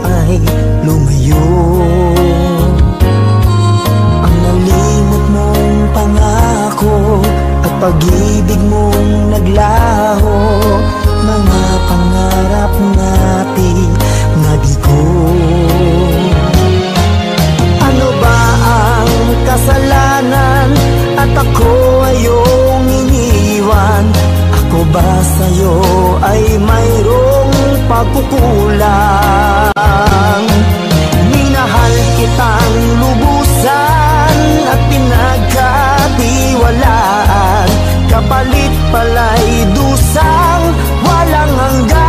ay lumayo. Ang nalimot mong pangako at pag-ibig mong naglaho, mga pangarap natin nabigo. Ano ba ang kasalanan at ako ayong iniwan? Ako ba sa'yo ay mayroong pagkukulang? Minahal kitang lubusan at pinagkatiwalaan, kapalit pala'y dusang walang hanggan.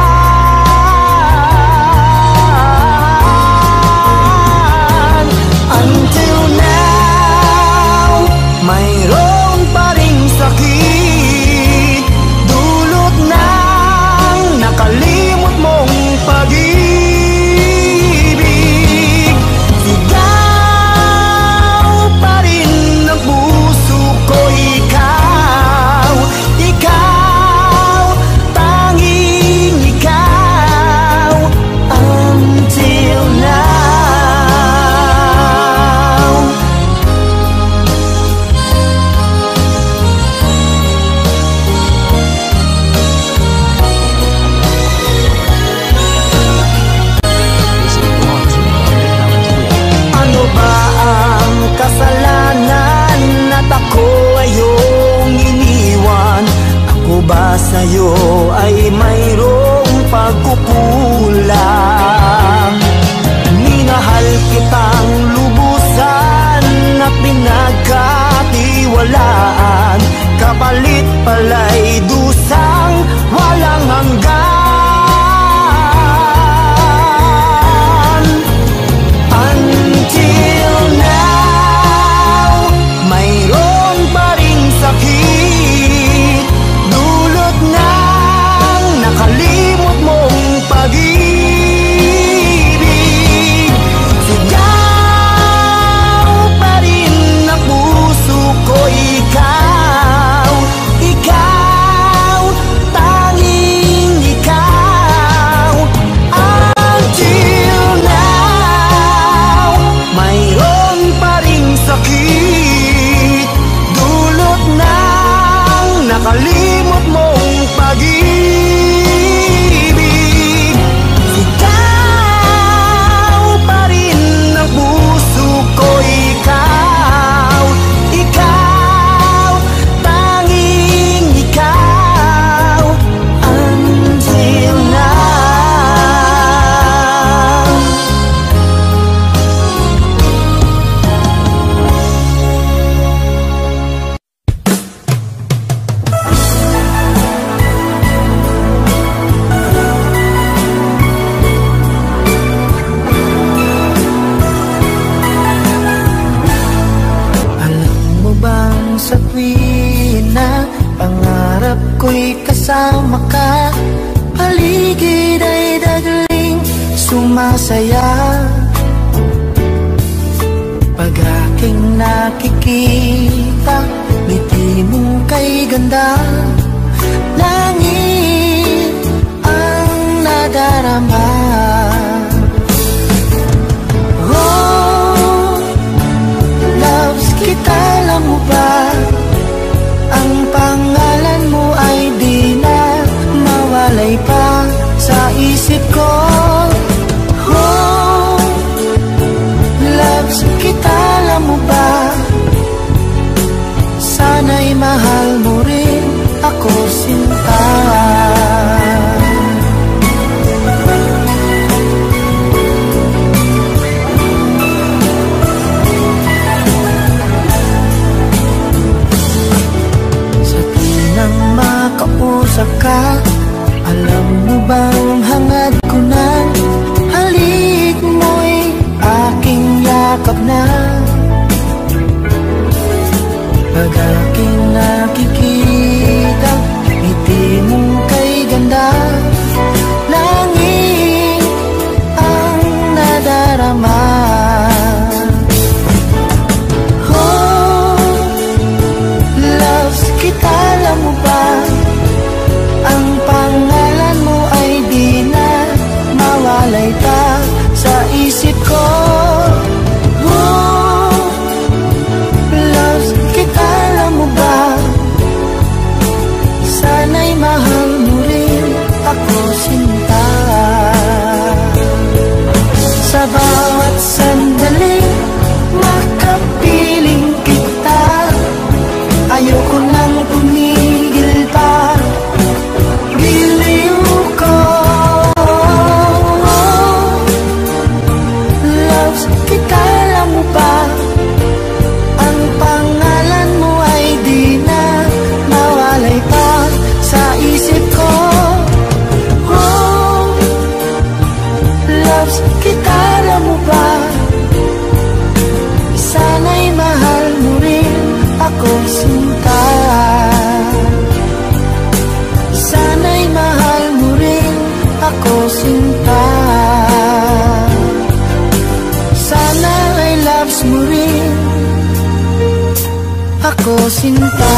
Until now, mayroon pa ring sakit, dulot ng nakalimot mong pag-ibig. Sigaw pa rin ng puso ko, ikaw, ikaw, tanging ikaw. Until now. Ano ba ang kasalanan at ako ayong iniwan? Ako ba sa'yo ay mayroong pagkukulang? Minahal kitang lubusan at pinagkatiwalaan, kapalit pala'y dusang walang hanggan. Until now, mayroon pa ring sakit, dulot ng nakalimot mong pag-ibig. Sigaw pa rin ng puso ko, ikaw, ikaw, tanging ikaw. Until now, mayroon pa ring sakit, dulot ng nakalimot mong pag-ibig. Sigaw pa rin ng puso ko, ikaw, ikaw, tanging ikaw. Until now. Alam mo bang sa tuwin na pangarap ko'y kasama ka, paligid ay dadaling sumasaya. Pag aking nakikita, ngiti mong kay ganda, langit ang nadarama. Oh, loves kita, alam mo ba? Ang pangalan mo ay di na mawalay pa sa isip ko. Oh, loves kita, alam mo ba? Sana'y mahal mo rin ako, sinta. loves kita, alam mo ba? Sana'y mahal mo rin ako, sinta. Sana'y mahal mo rin ako, sinta. Sana'y loves mo rin ako, sinta.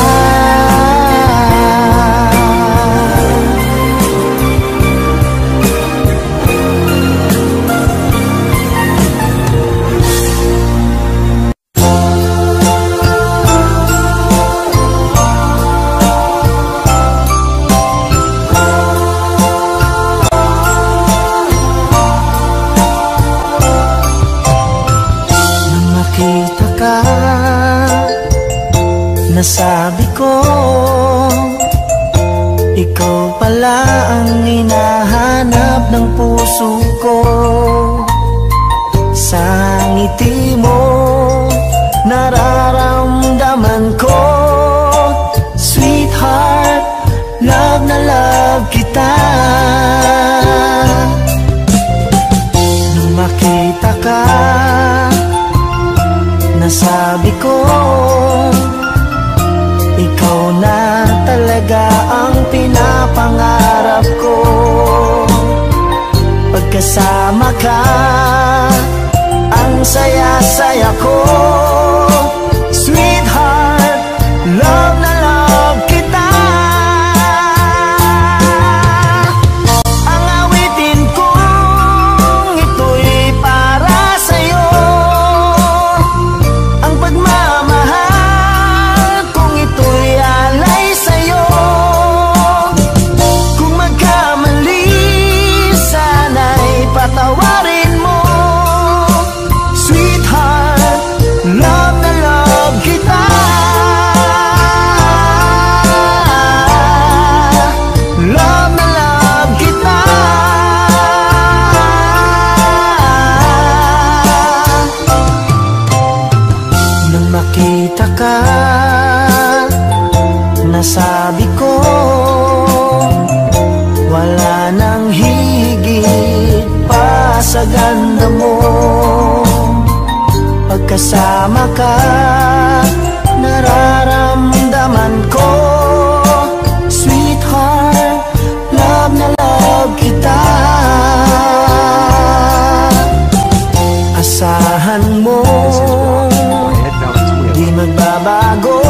Nasabi ko, ikaw pala ang hinahanap ng puso ko. Sa ngiti mo, nararamdaman ko, sweetheart, love na love kita. Nung makita ka, nasabi ko, ikaw na talaga ang pinapangarap ko. Pagkasama ka, ang saya-saya ko. Sweetheart, love na love kita. Ang awitin kong ito'y para sa'yo. Ang pagmamahal kong ito'y alay sa'yo. Kung magkamali, sana'y patawarin mo. Sweetheart, love na love kita. Love na love kita. Nang makita ka, nasabi ko, wala nang higit pa sa ganda mo. Pagkasama ka, nararamdaman ko, sweetheart, love na love kita. Asahan mo, di magbabago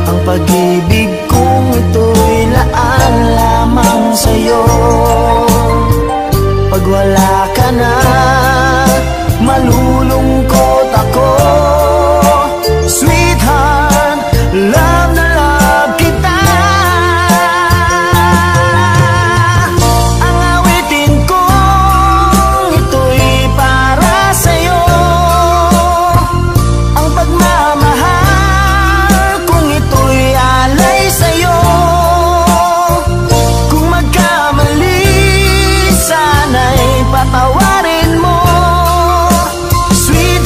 ang pag-ibig kong ito'y laan lamang sa'yo. Pag wala ka na, malulungkot ako. Sweetheart, love na love kita. Ang awitin kong ito'y para sa'yo. Ang pagmamahal kong ito'y alay sa'yo. Kung magkamali, sana'y patawarin mo. Sweet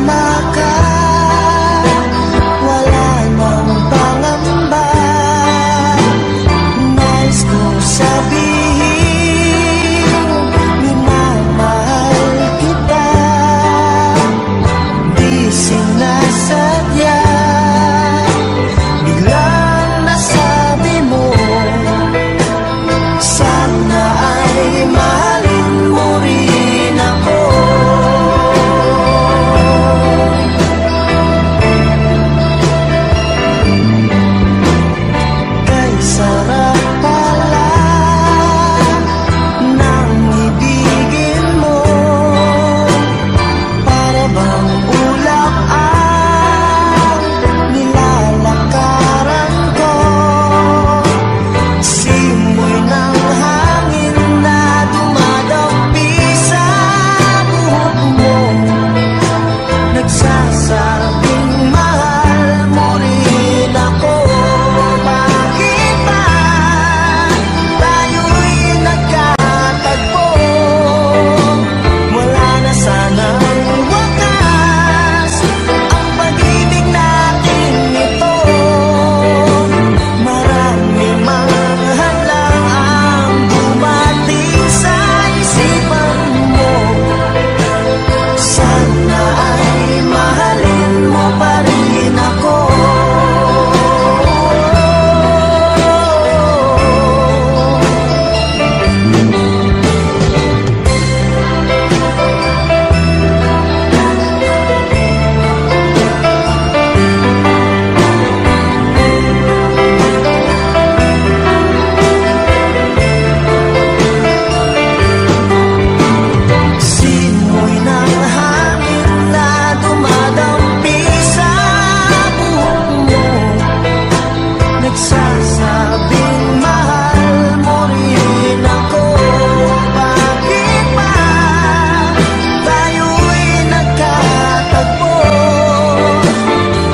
na ka, wala nang pangamba. Nais ko sabihin, minamahal kita. Di sinasadya, biglang nasabi mo, sana ay mahalin mo rin ako. Kay sarap pala ng ibigin mo, para bang ulap ang nilalakaran ko. Simoy ng hangin na dumadampi sa buhok mo, nagsasabing mahal mo rin ako. Bakit ba tayo'y nagkatagpo? Wala na sanang wakas ang pag-ibig natin ito. Marami mga hadlang ang dumating sa isipan mo. Sana ay mahalin mo pa rin ako. Simoy ng hangin na dumadampi sa buhok mo, nagsasabing mahal mo rin ako. Bakit ba tayo'y nagkatagpo?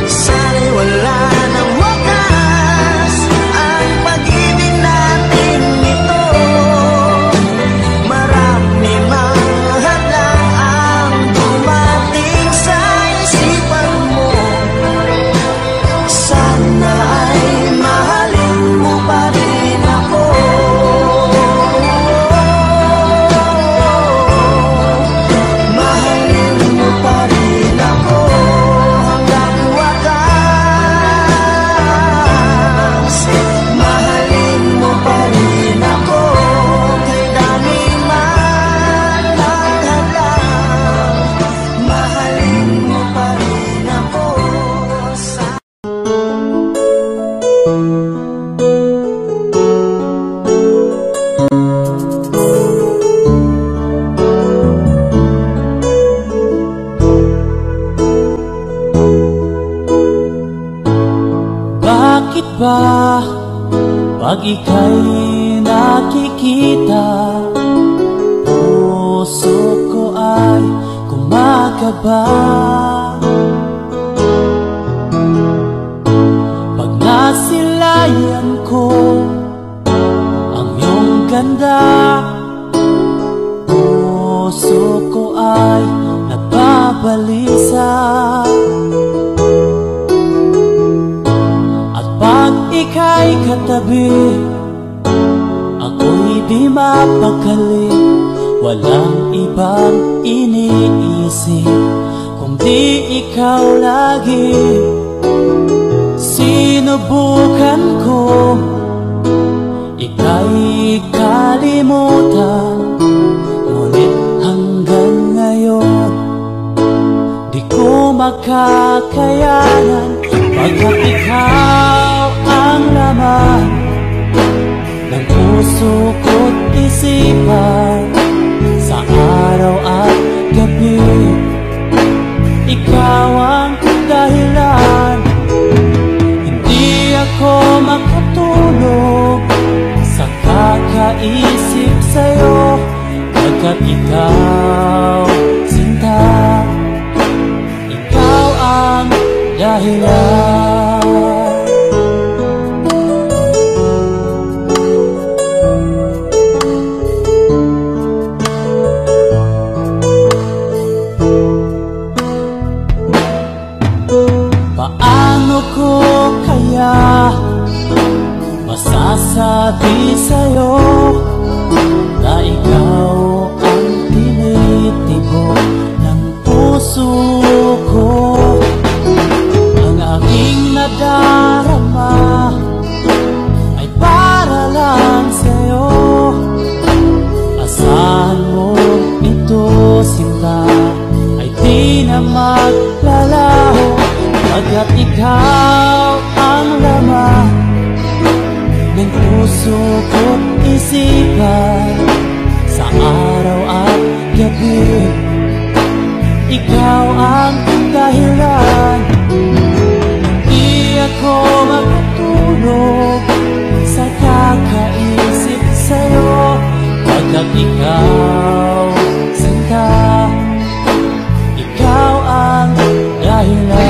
Sana'y wala nang wakas ang pag-ibig natin ito. Marami mga hadlang ang dumating sa isipan mo. Sana ay mahalin mo pa rin ako. Mahalin mo pa rin ako hanggang wakas. Mahalin mo pa rin ako kay dami man ang hadlang. Mahalin mo pa rin ako sa Bakit ba pag ika'y nakikita, puso ko ay kumakaba? Pag nasilayan ko ang iyong ganda, puso ko ay nagbabalisa. At pag ika'y katabi, ako'y di mapakali. Walang ibang iniisip kundi ikaw lagi. Sinubukan ko ika'y kalimutan, ngunit hanggang ngayon di ko makakayanan. Pagkat ikaw ang laman ng puso ko't isipan, sa araw at gabi ikaw ang dahilan. Hindi ako makatulog sa kakaisip sa'yo, pagkat ikaw, sinta, ikaw ang dahilan. Paano ko kaya masasabi sa'yo na ikaw ang tinitibok ng puso ko? Ang aking nadarama ay para lang sa'yo. Asahan mo ito, sinta, ay di na maglalaho, pagkat ikaw ang laman ng puso ko't isipan. Sa araw at gabi, ikaw ang dahilan. Hindi ako makatulog sa kakaisip sa'yo, pagkat ikaw, sinta, ikaw ang dahilan.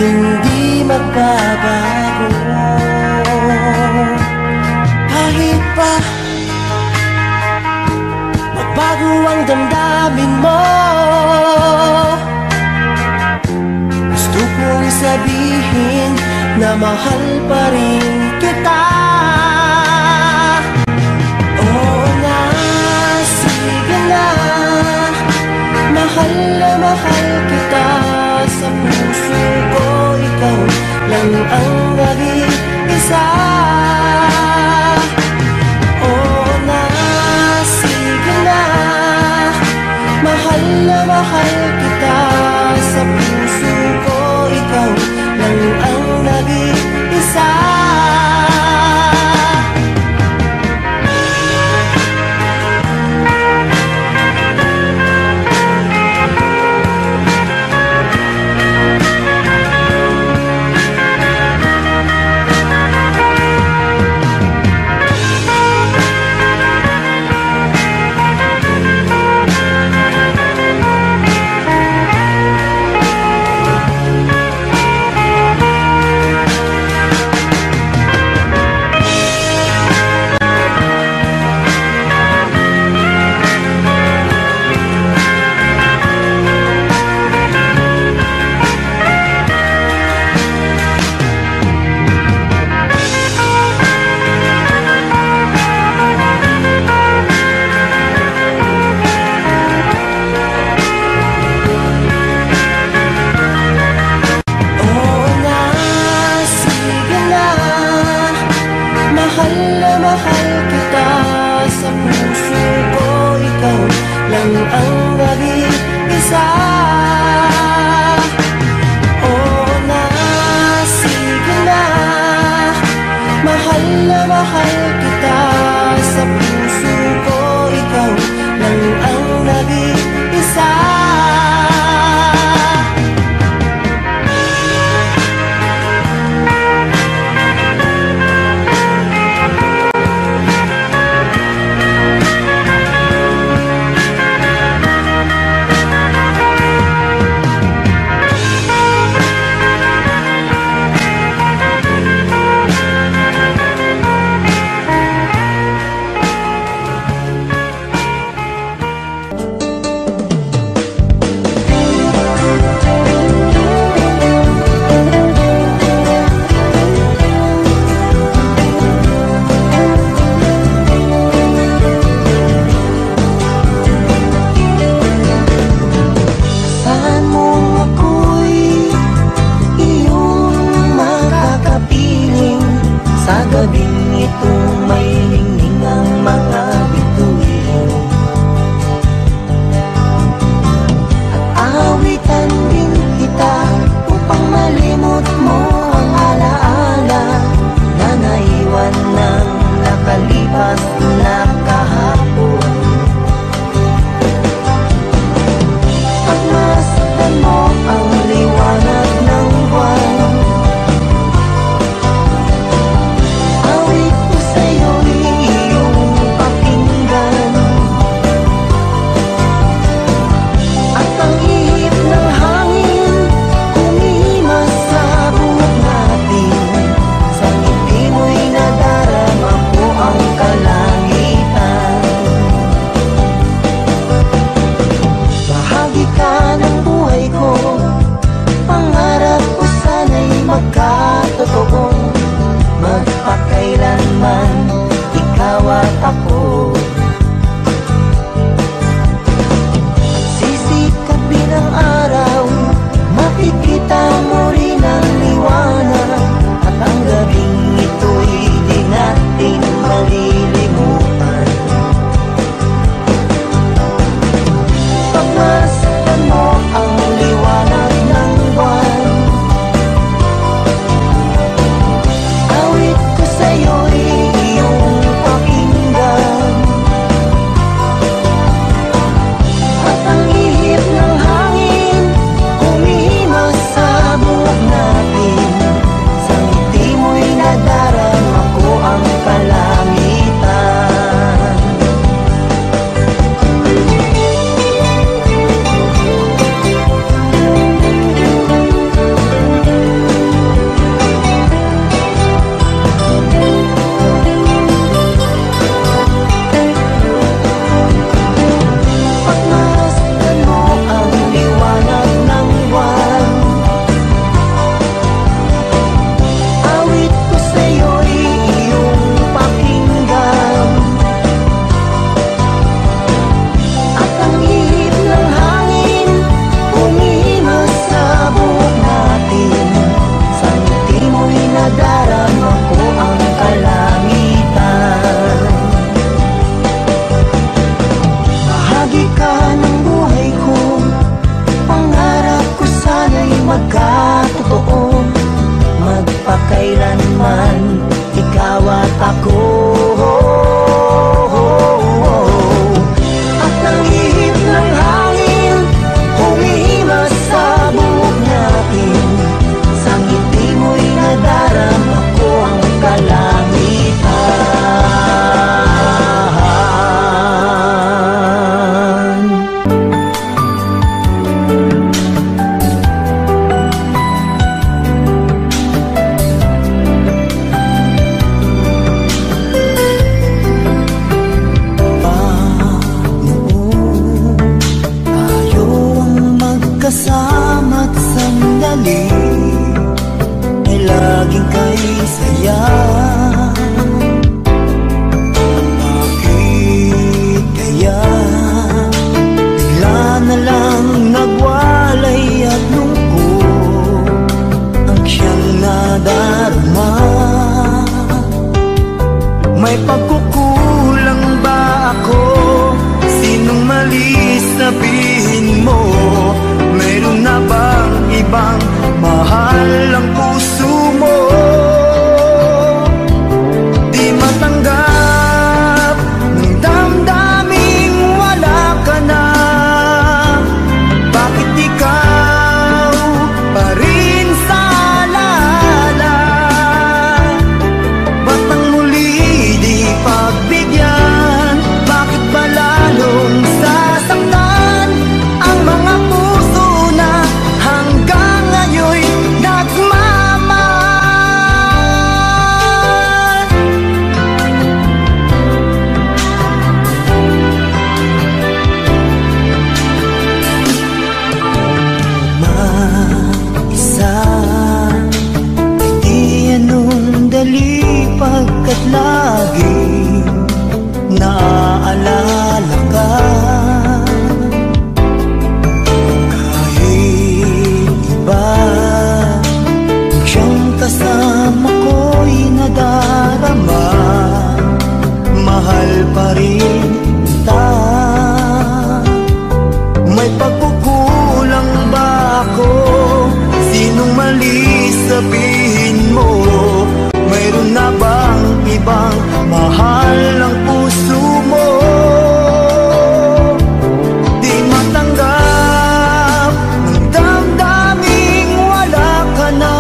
Hindi magbabago kahit pa magbago ang damdamin mo. Gusto kong sabihin na mahal pa rin kita. Oo na, sige na, mahal na mahal kita. Sa puso ko ikaw lang ang nag-iisa. Oo na, sige na, mahal na mahal kita. Sa puso ko ikaw lang ang nag-iisa. Awit ko sa'yo'y laging kay saya. Bakit kaya bigla na lang nagwalay at lungkot ang siyang nadarama? May pagkukulang ba ako? Sinong mali sabihin mo? Mayroon na bang ibang mahal ang puso mo? Di matanggap ng damdaming wala ka na. Bakit ikaw pa rin sa alala? Ba't ang muli di pagbigyan? Bakit ba lalong sasaktan ang mga puso na hanggang ngayon'y nagmamahal? Mag-isa ay di anong dali pagkat laging naaalala ka. Kahit iba ang siyang kasama ko'y nadarama, mahal pa rin kita. May pagkukulang ba ako? Sinong mali sabihin mo? Mayroon na bang ibang mahal ang puso mo? Di matanggap ng damdaming wala ka na.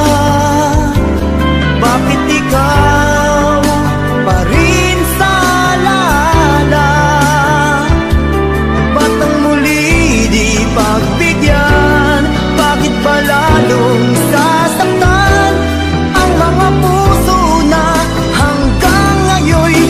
Bakit ikaw pa rin sa alala? Ba't ang muli di pagbigyan? Bakit ba lalong sasaktan ang mga puso na hanggang ngayon'y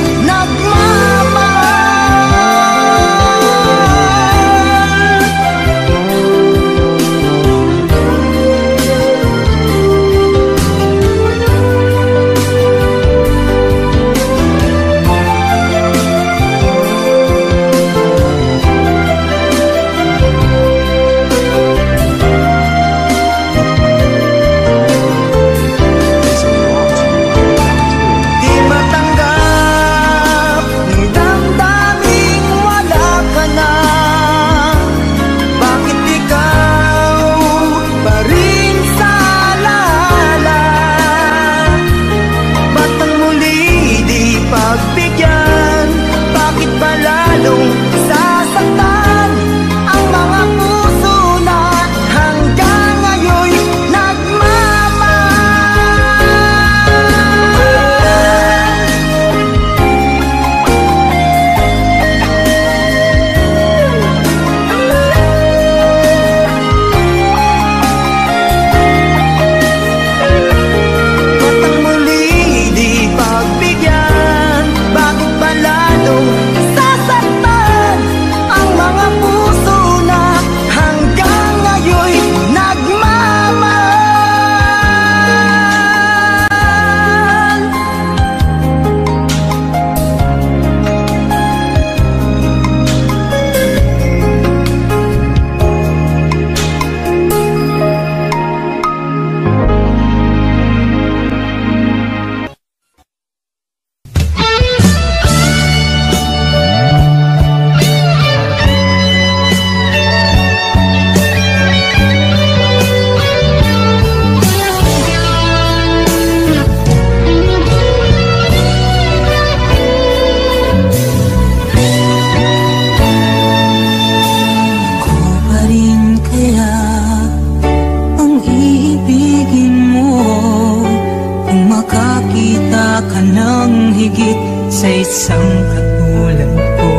sa isang katulad ko.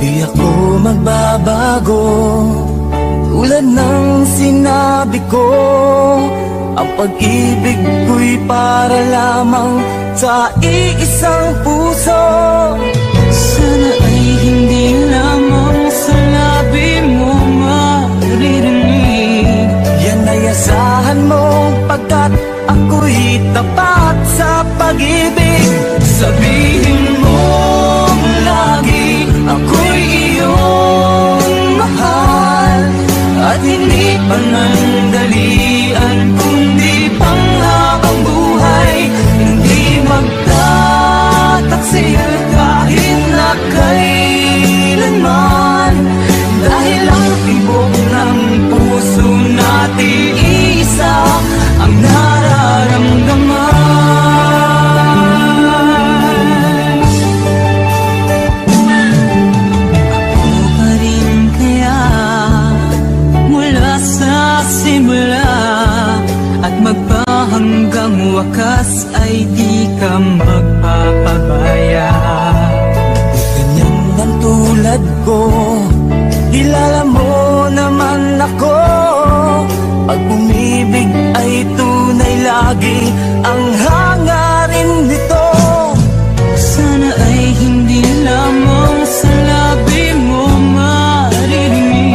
Di ako magbabago, tulad ng sinabi ko. Ang pag-ibig ko'y para lamang sa iisang puso. Sana ay hindi lamang sa labi mo maririnig. Yan ay asahan mo, pagkat ang ako'y tapat sa pag-ibig. Sabihin mo lagi ako'y iyong mahal, at hindi panandalian kundi panghabang buhay. Hindi magtataksil kahit na kailanman, dahil ang tibok ng puso natin isa ang nararamdaman. Ako pa rin kaya mula sa simula, at magpahanggang wakas ay di ka magpapabaya. Ganyan ang tulad ko, kilala mo naman ako. Pag umibig ay tunay lagi ang hangarin nito. Sana ay hindi lamang sa labi mo maririnig,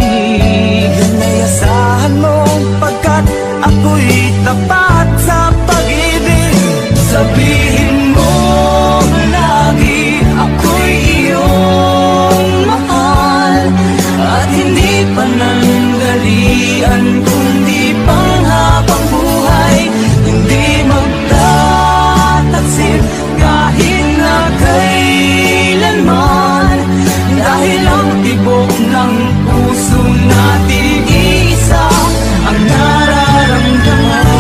yan ay asahan mo pagkat ako'y tapat sa pag-ibig. Sabihin mo lagi ako'y iyong mahal, at hindi panandalian kundi panghabang buhay. Hindi magtataksil kahit na kailanman, dahil ang tibok ng puso natin isa ang nararamdaman.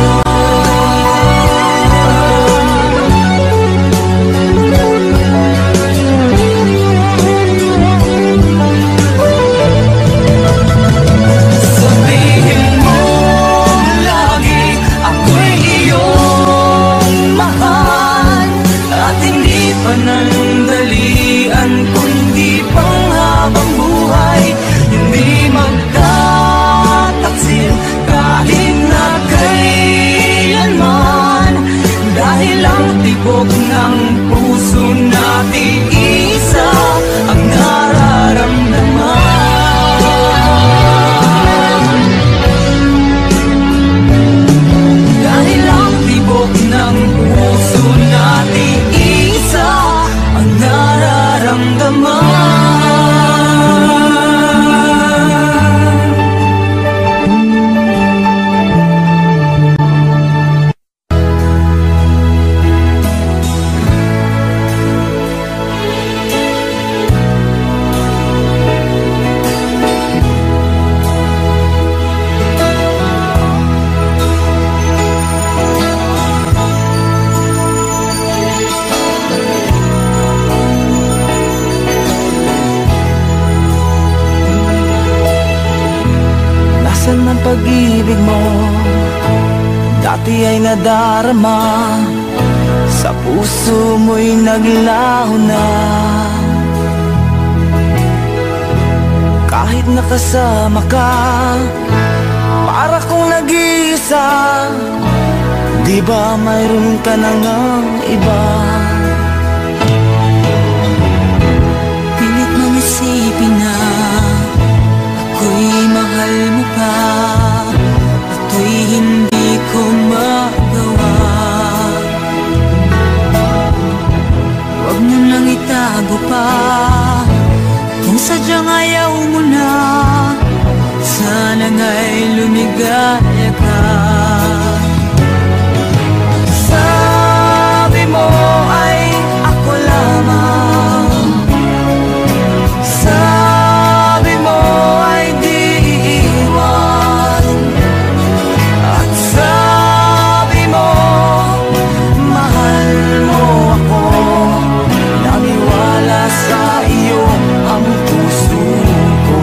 Panandalian kundi panghabang buhay. Hindi magtataksil kahit na kailanman, dahil ang tibok ng puso natin isa ang nararamdaman. Dahil ang tibok ng puso natin isa ang nararamdaman. Nasaan man pag-ibig mo, dati ay nadarama, sa puso mo'y naglaho na. Kahit nakasama ka, para kong nag-iisa, di ba mayroon ka na ngang iba? Pilit mong isipin na ako'y mahal mo pa, ito'y hindi ko magawa. Huwag mo nang itago pa, kung sadyang ayaw mo na, sana nga'y lumigaya ka. Sabi mo ay ako lamang, sabi mo ay di iiwan, at sabi mo mahal mo ako. Naniwala sa iyo ang puso ko.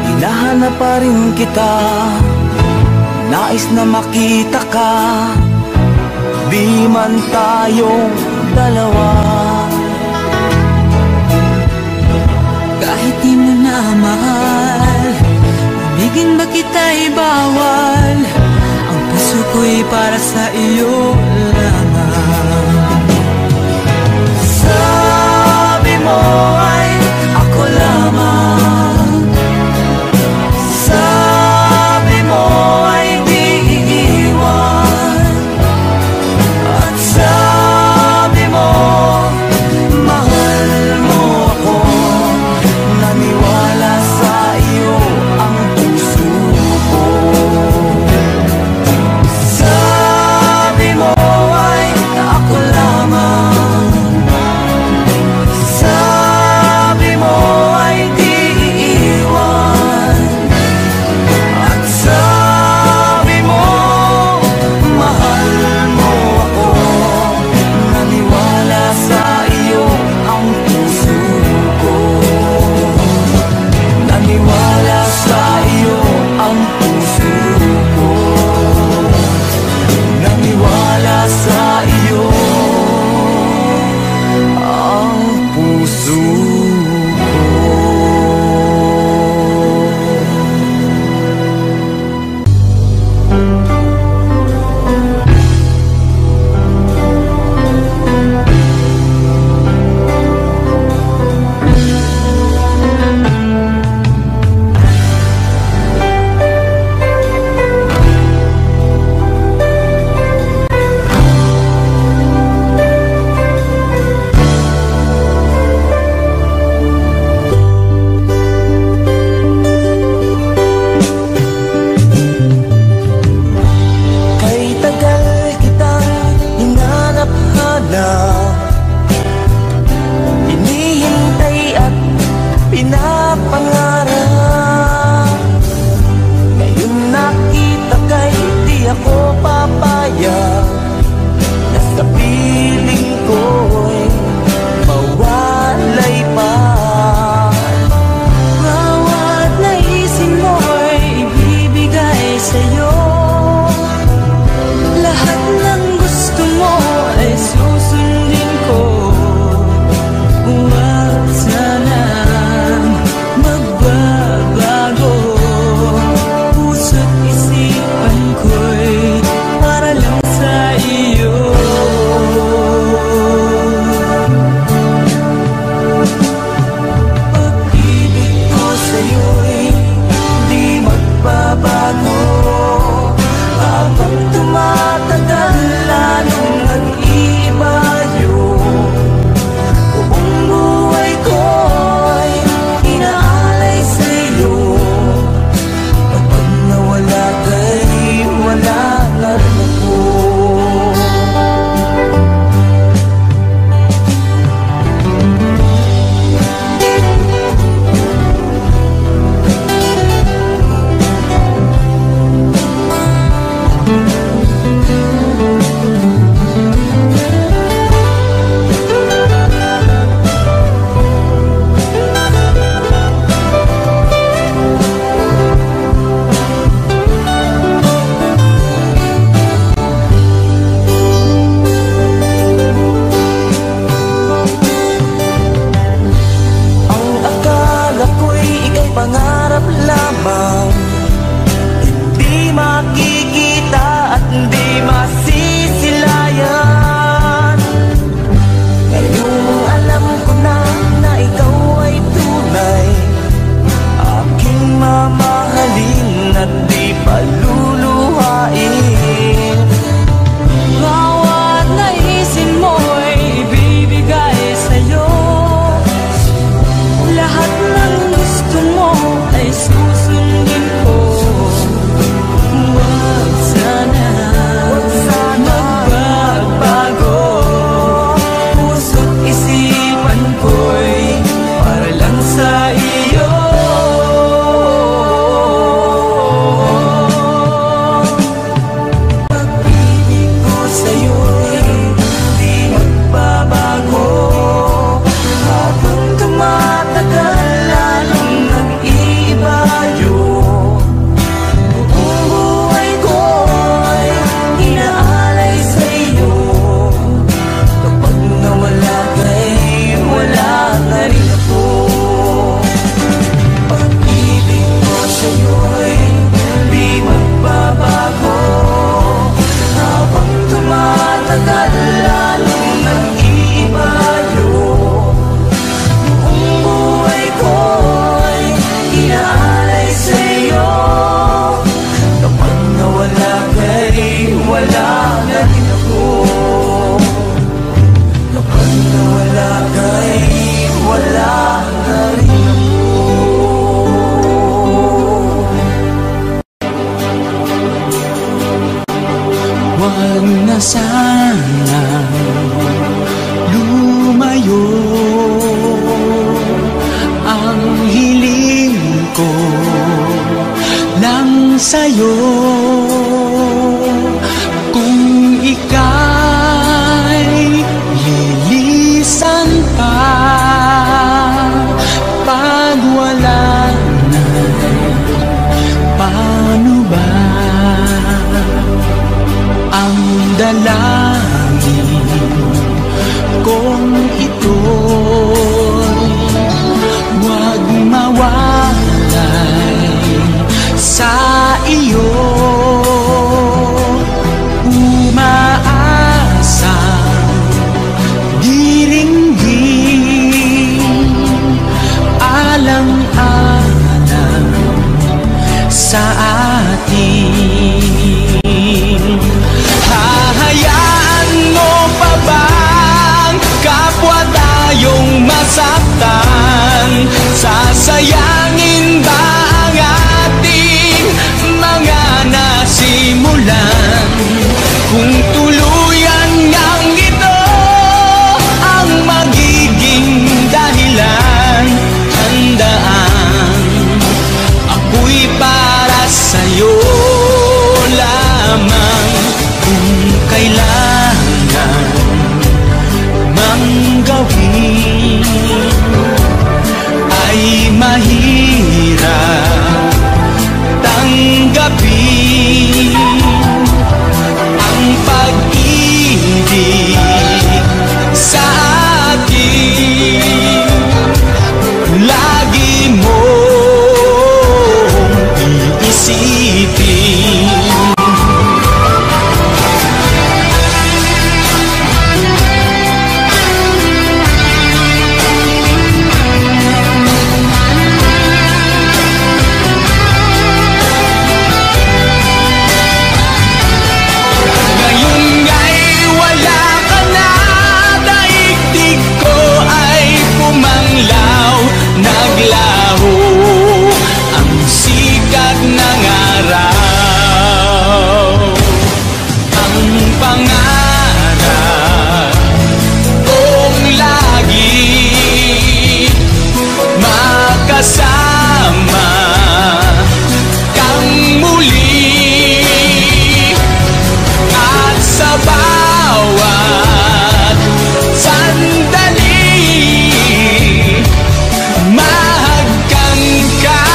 Hinahanap pa rin kita, nais na makita ka, di man tayo dalawa. Kahit di mo na mahal, ibigin ba kita'y bawal? Ang puso ko'y para sa iyo lamang. Sabi mo ay ako lamang, sabi mo ay di iiwan, at sabi mo mahal mo ako. Naniwala sa iyo ang puso ko. Sabi mo ay ako lamang, sabi mo ay di iiwan, at sabi mo mahal mo ako. Naniwala sa iyo ang puso ko. Naniwala sa iyo ang puso ko. Naniwala sa iyo ang puso ko. sa'yo. Kung ika'y lilisan pa, pag wala na, paano ba? Ang dalangin kung ito'y huwag mawalay sa iyo. Umaasa diringgin, alang-alang sa atin. Hahayaan mo pa bang kapwa tayong masaktan? Sasayangin ba ang ating mga nasimulan? Kung tuluyan ngang ito ang magiging dahilan, handaan ako'y para sa'yo lamang. Kung kailangan mang gawin ay mahirap tanggapin, ang pag-ibig sa akin lagi mong iisipin. Naglaho ang sikat ng araw, ang pangarap kong lagi makasama kang muli, at sa bawat sandali mahagkan ka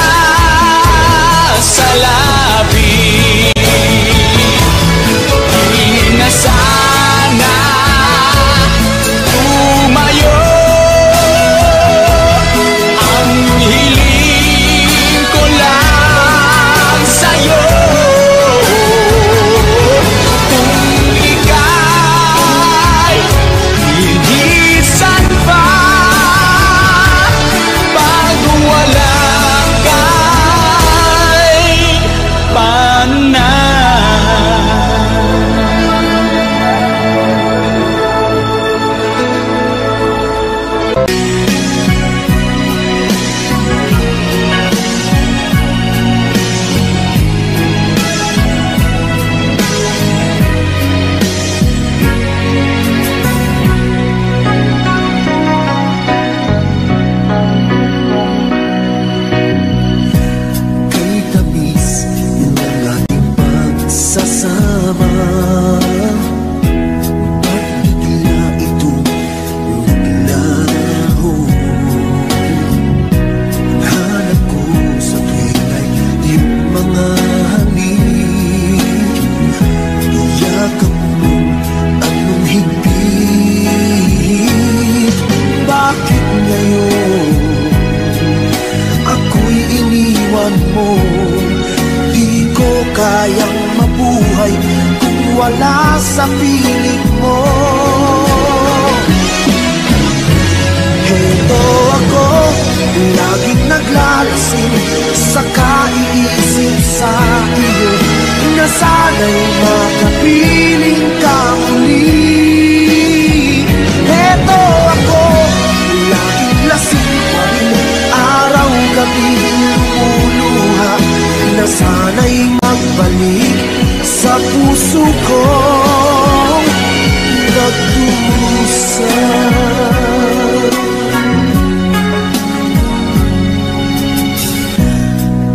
sa labi. Di na sana tumayo, ang hiling ko lang sa'yo. Kung ika'y lilisan pa, wala kay pana. Kayang mabuhay kung wala sa piling mo. Heto ako, laging naglalasing sa kaiisip sa iyo, na sana'y makapiling ka muli. Heto ako, laging lasing pa rin, araw-gabi lumuluha, na sana'y magbalik sa puso kong nagdusa.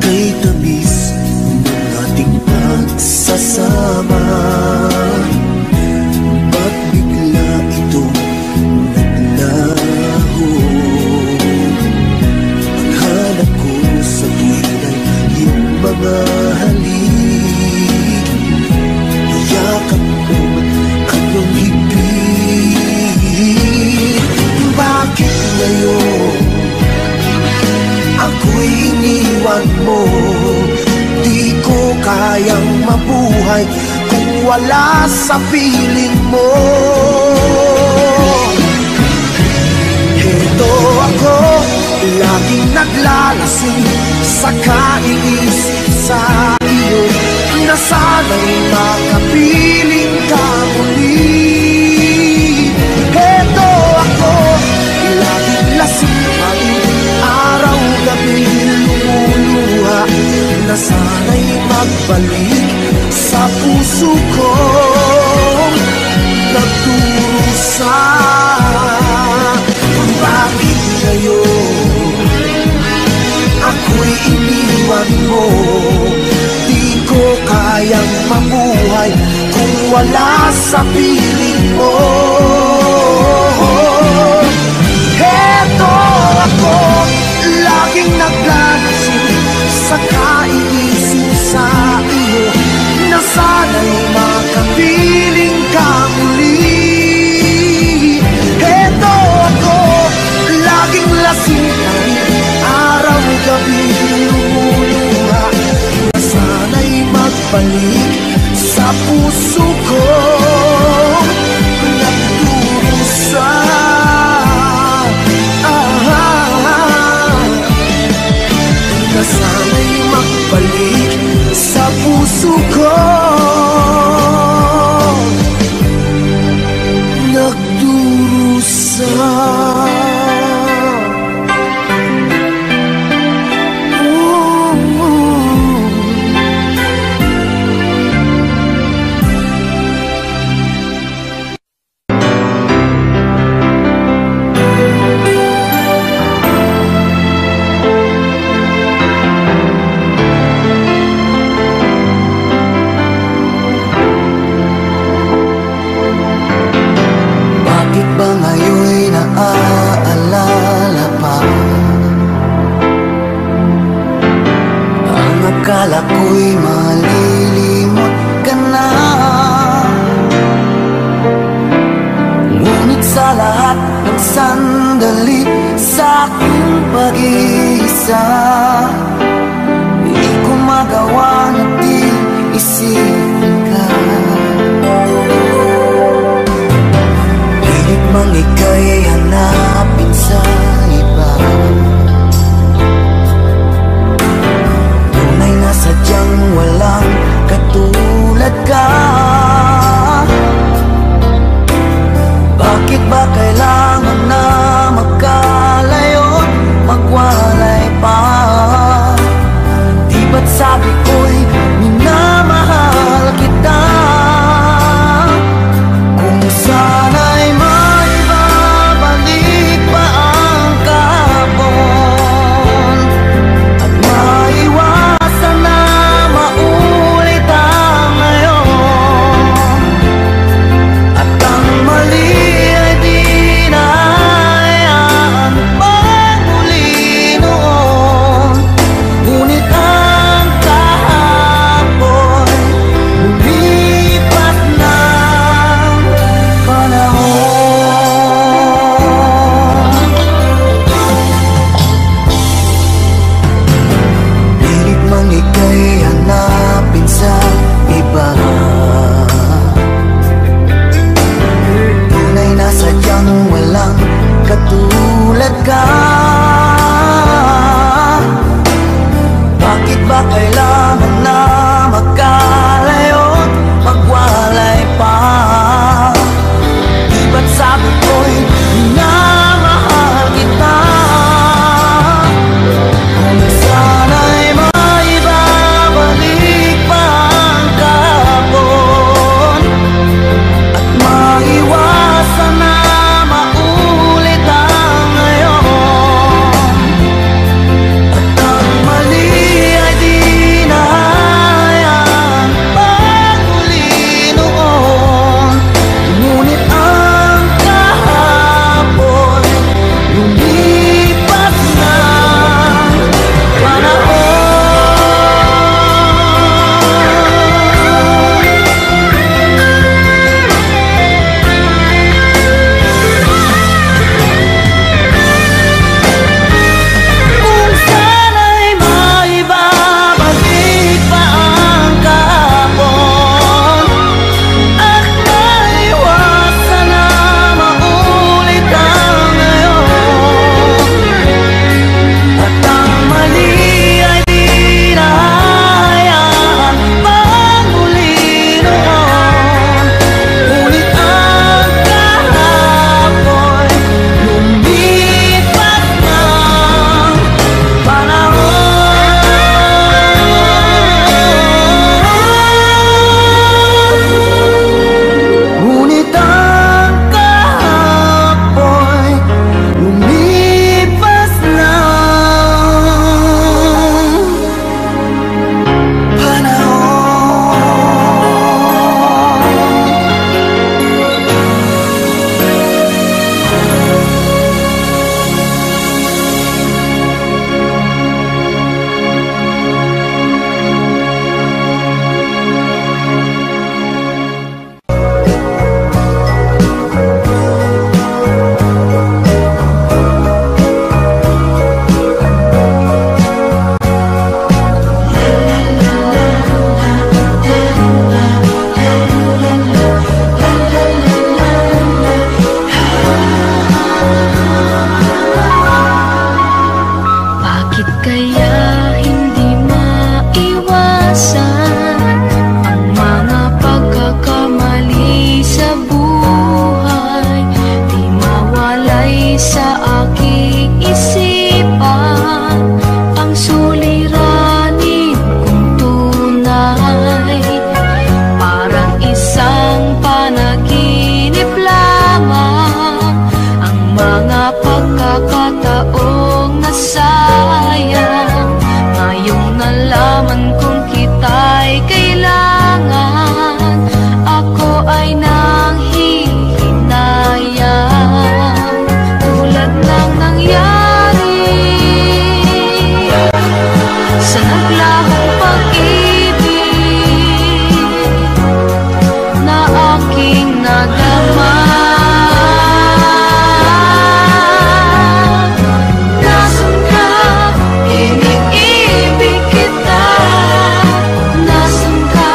Kay tamis ng mabuhay kung wala sa piling mo. Heto ako, laging naglalasing sa kaiisip sa iyo, na sana'y makapiling ka muli. Heto ako, laging lasing pa rin, araw-gabi lumuluha, na sana'y magbalik sa puso ko, nagdurusa. Bakit ngayon ako'y iniwan mo? Di ko kayang mabuhay kung wala sa piling mo. Heto ako, laging naglalasing sa kaiisip sa iyo, na sana'y makapiling ka muli. Heto ako, laging lasing ka rin, araw-gabi lumuluha, na sana'y magbalik sa puso ko, nagdurusa. Na sana'y magbalik sa puso ko, nagdurusa. Akala ko'y malilimot ka na, ngunit sa lahat ng sandali sa aking pag-iisa, di ko magawa na di isipin ka. Pilit mang ika'y hanapin sa iba, sadyang walang katulad ka. Bakit ba kailangan na magkalayo't magwalay pa? sa aking isipan ang suliranin kong tunay. Parang isang panaginip lamang ang mga pagkakataong nasayang. Ngayong nalaman kong kita'y kailangan, ako ay nanghihinayang. Tulad ng nangyari sa naglahong pag-ibig na aking nadama. Nasaan ka? Iniibig kita. Nasaan ka?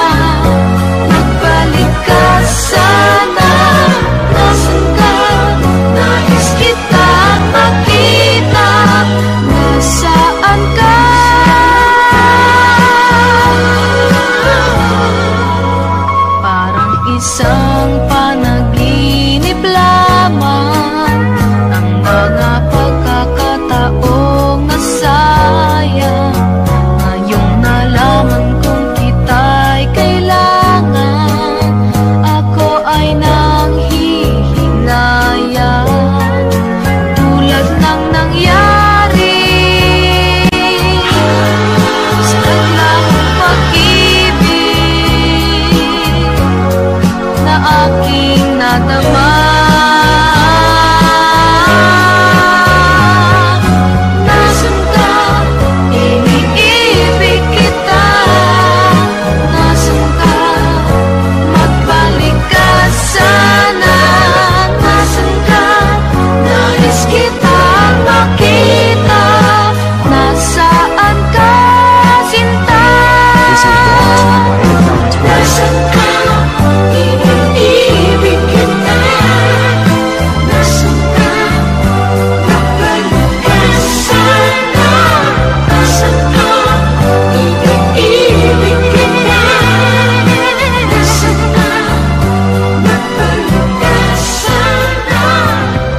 Magbalik ka sana. Nasaan ka? Nais kitang makita. Nasaan ka? Parang isang panaginip lamang ang mga pagkakataong nasayang. Ngayong nalaman kong kita'y kailangan, ako ay nanghihinayang. Tulad ng nangyari sa naglahong pag-ibig na aking nadama. Nasaan ka? Iniibig kita. Nasaan ka? Magbalik ka sana. Nasaan ka? Nais kitang makita. Nasaan ka, sinta? Nasaan ka? Iniibig kita. Nasaan ka? Magbalik ka sana. Nasaan ka? Iniibig kita. Nasaan ka? Magbalik ka sana.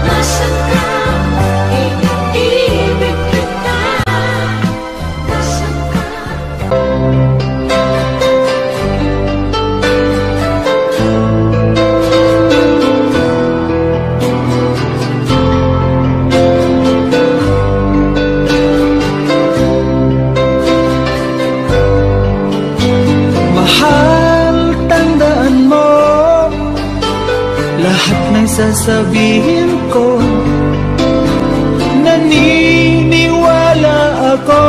Nasaan ka? Iniibig kita. Nasaan ka? Mahal, tandaan mo lahat ng sasabihin ko. Naniniwala ako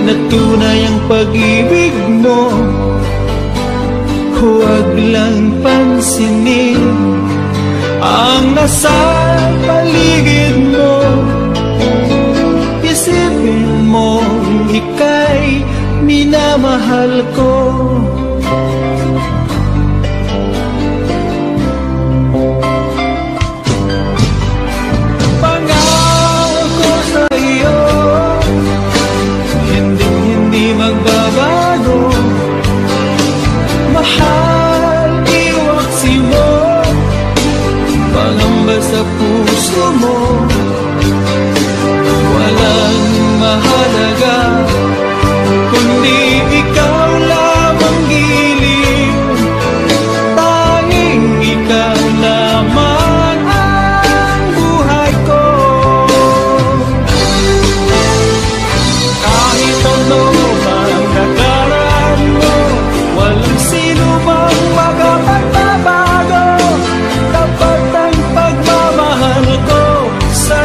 na tunay ang pag-ibig mo. Huwag lang pansinin ang nasa paligid mo. Isipin mo, ika'y minamahal ko. Pangako sa iyo, hindi magbabago. Mahal, iwaksi mo, pangamba sa puso mo. Walang mahalaga kundi ikaw lamang giliw. Tanging ikaw lamang ang buhay ko. Kahit ano mang nakaraan mo, walang sino mang makapagbabago. Tapat ang pagmamahal ko sa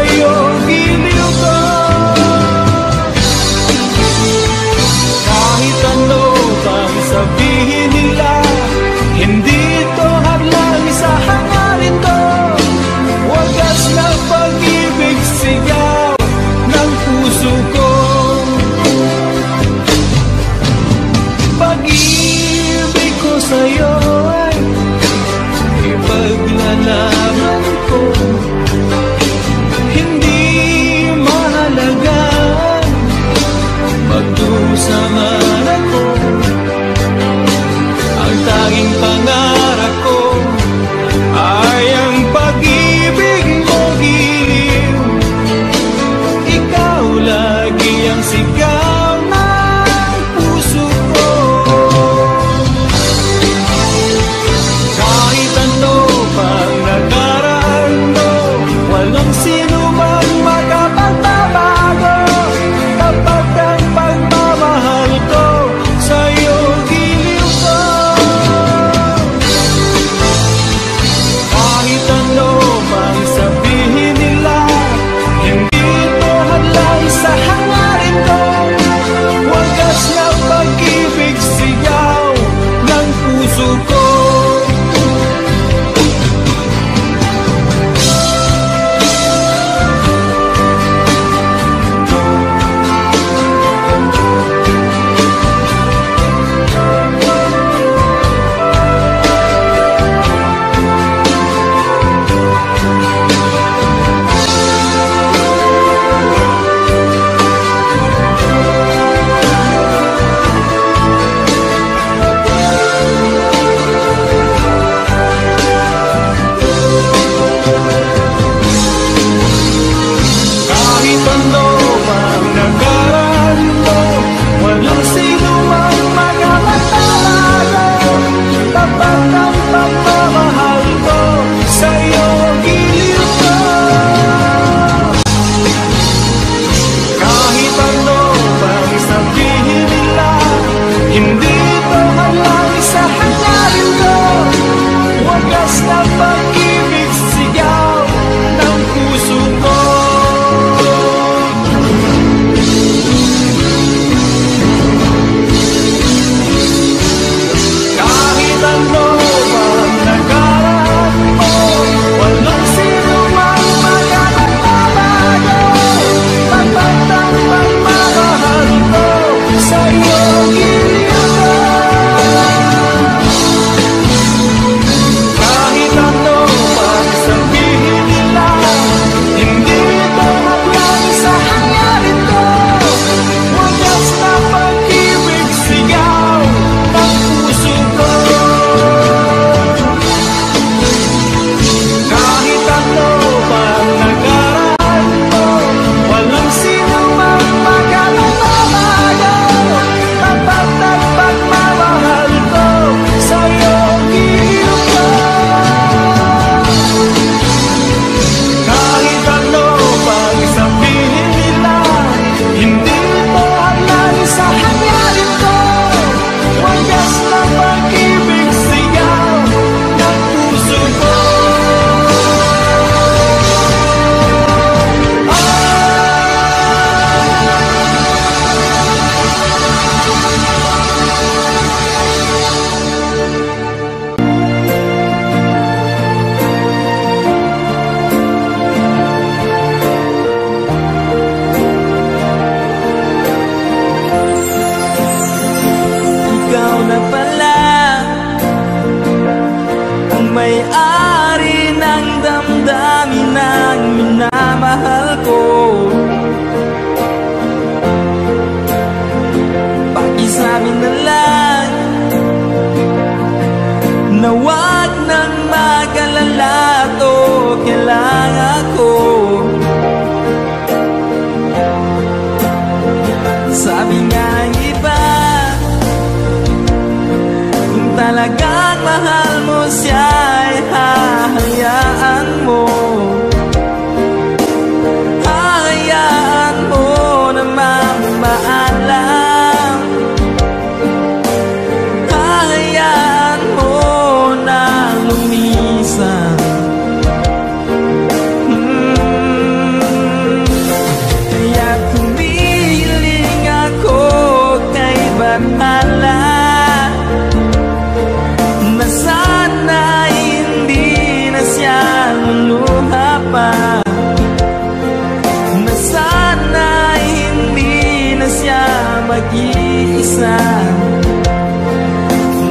mag-iisa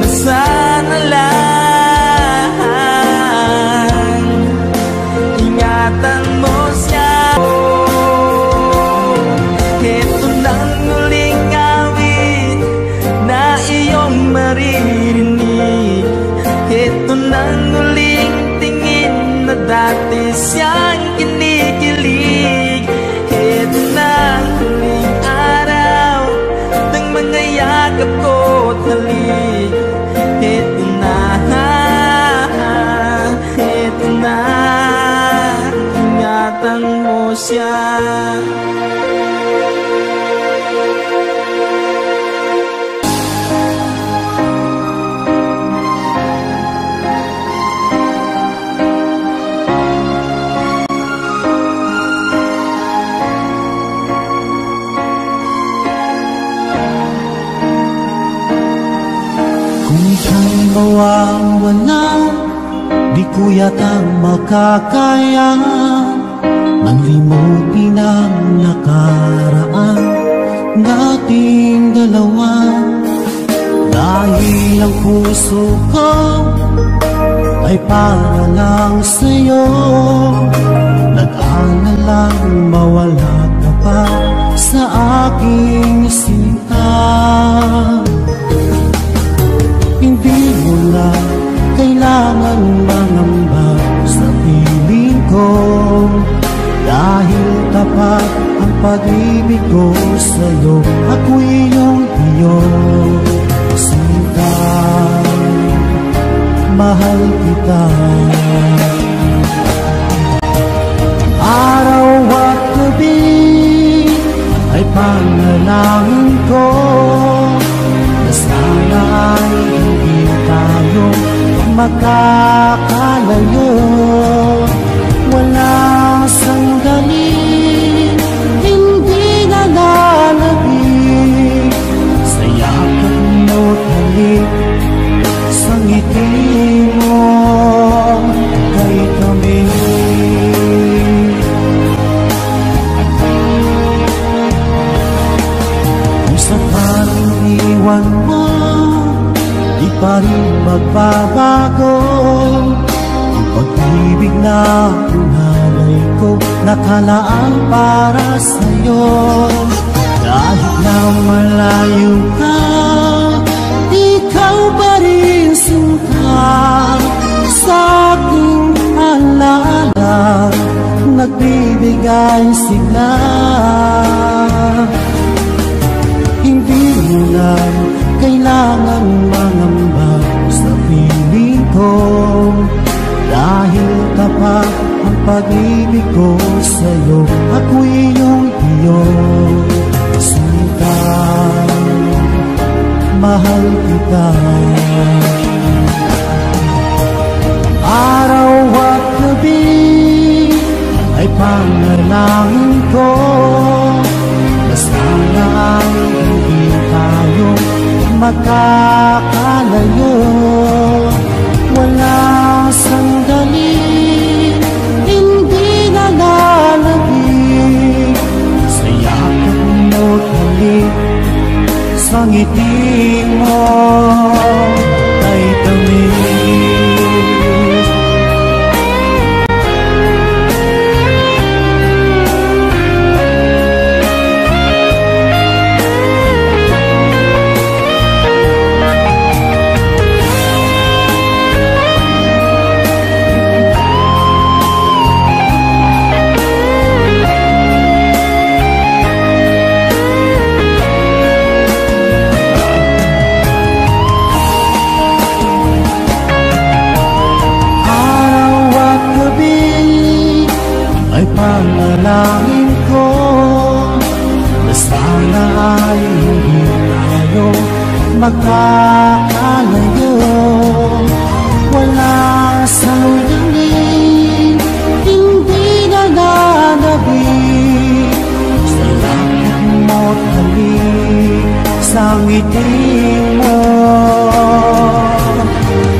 na sana lang ingatan mo siya. Ito nang muling awit na iyong maririnig. Ito nang muling tingin na dati siyang kinikilig. Ito nang muling araw ng mga yakap ko't halik. Ito na, ingatan mo siya. Mawawala, di ko yata makakaya manlimutin ang nakaraan nating dalawa. Dahil ang puso ko ay para lang sa'yo, nag-aalalang mawala ka pa sa aking sinta. Hindi mo na kailangan mangamba sa piling ko, dahil tapat ang pag-ibig ko sa'yo. Ako'y iyong sinta, mahal kita. Araw at gabi ay panalangin ko na sana ay hindi tayo makakalayo. Walang sandali hindi nalalagig sa yakap mo't halik, sa ngiti mo kay kami. Kung sakaling iwan mo, di pa rin magbabago ang pag-ibig na hinalay ko, nakalaan para sa'yo. Kahit na malayo ka, ikaw pa rin sinta sa aking alaala, nagbibigay sigla. Hindi mo na kailangan mangamba sa piling ko, dahil tapat ang pag-ibig ko sa'yo. Ako'y iyong sinta, mahal kita. Araw at gabi ay panalangin ko na sana ay hindi tayo makakalayo. Walang sandali hindi nalalagig sa yakap mo't halik, sa ngiti mo ay tamis. Panalangin ko na sana ay hindi tayo magkakalayo. Wala sandali hindi nalalabig sa yakap mo't halik, sa ngiti mo.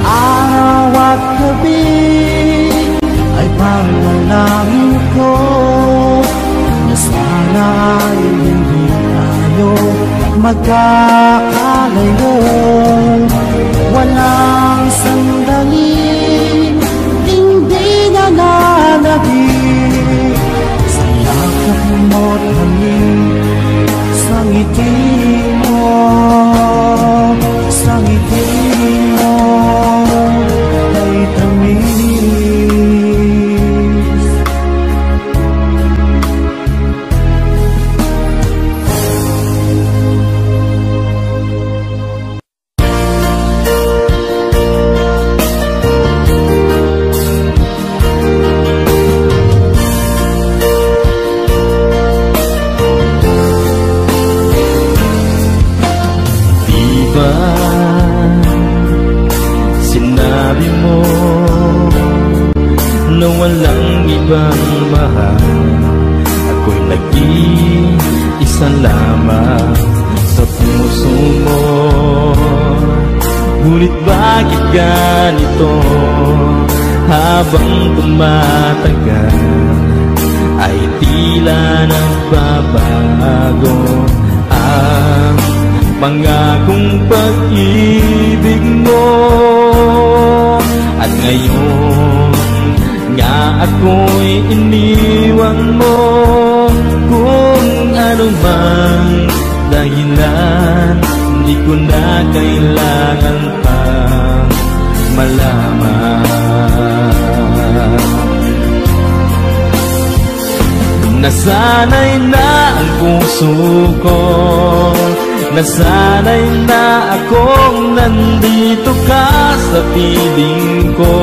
Araw at gabi ay panalangin ko na sana ay hindi tayo magkakalayo. Walang sandali, hindi na nananabik. Sa yakap mo't hangin, sa ngiti mo, sa ngiti mo ay tamis. Sinabi mo na walang ibang mahal, ako'y nag-iisa lamang sa puso mo. Ngunit bakit ganito? Habang tumatagal ay tila nagbabago ang pangakong pag-ibig mo. At ngayon nga ako'y iniwan mo. Kung ano mang dahilan, di ko na kailangan pang malaman. Nasanay na ang puso ko, nasanay na akong nandito ka sa piling ko.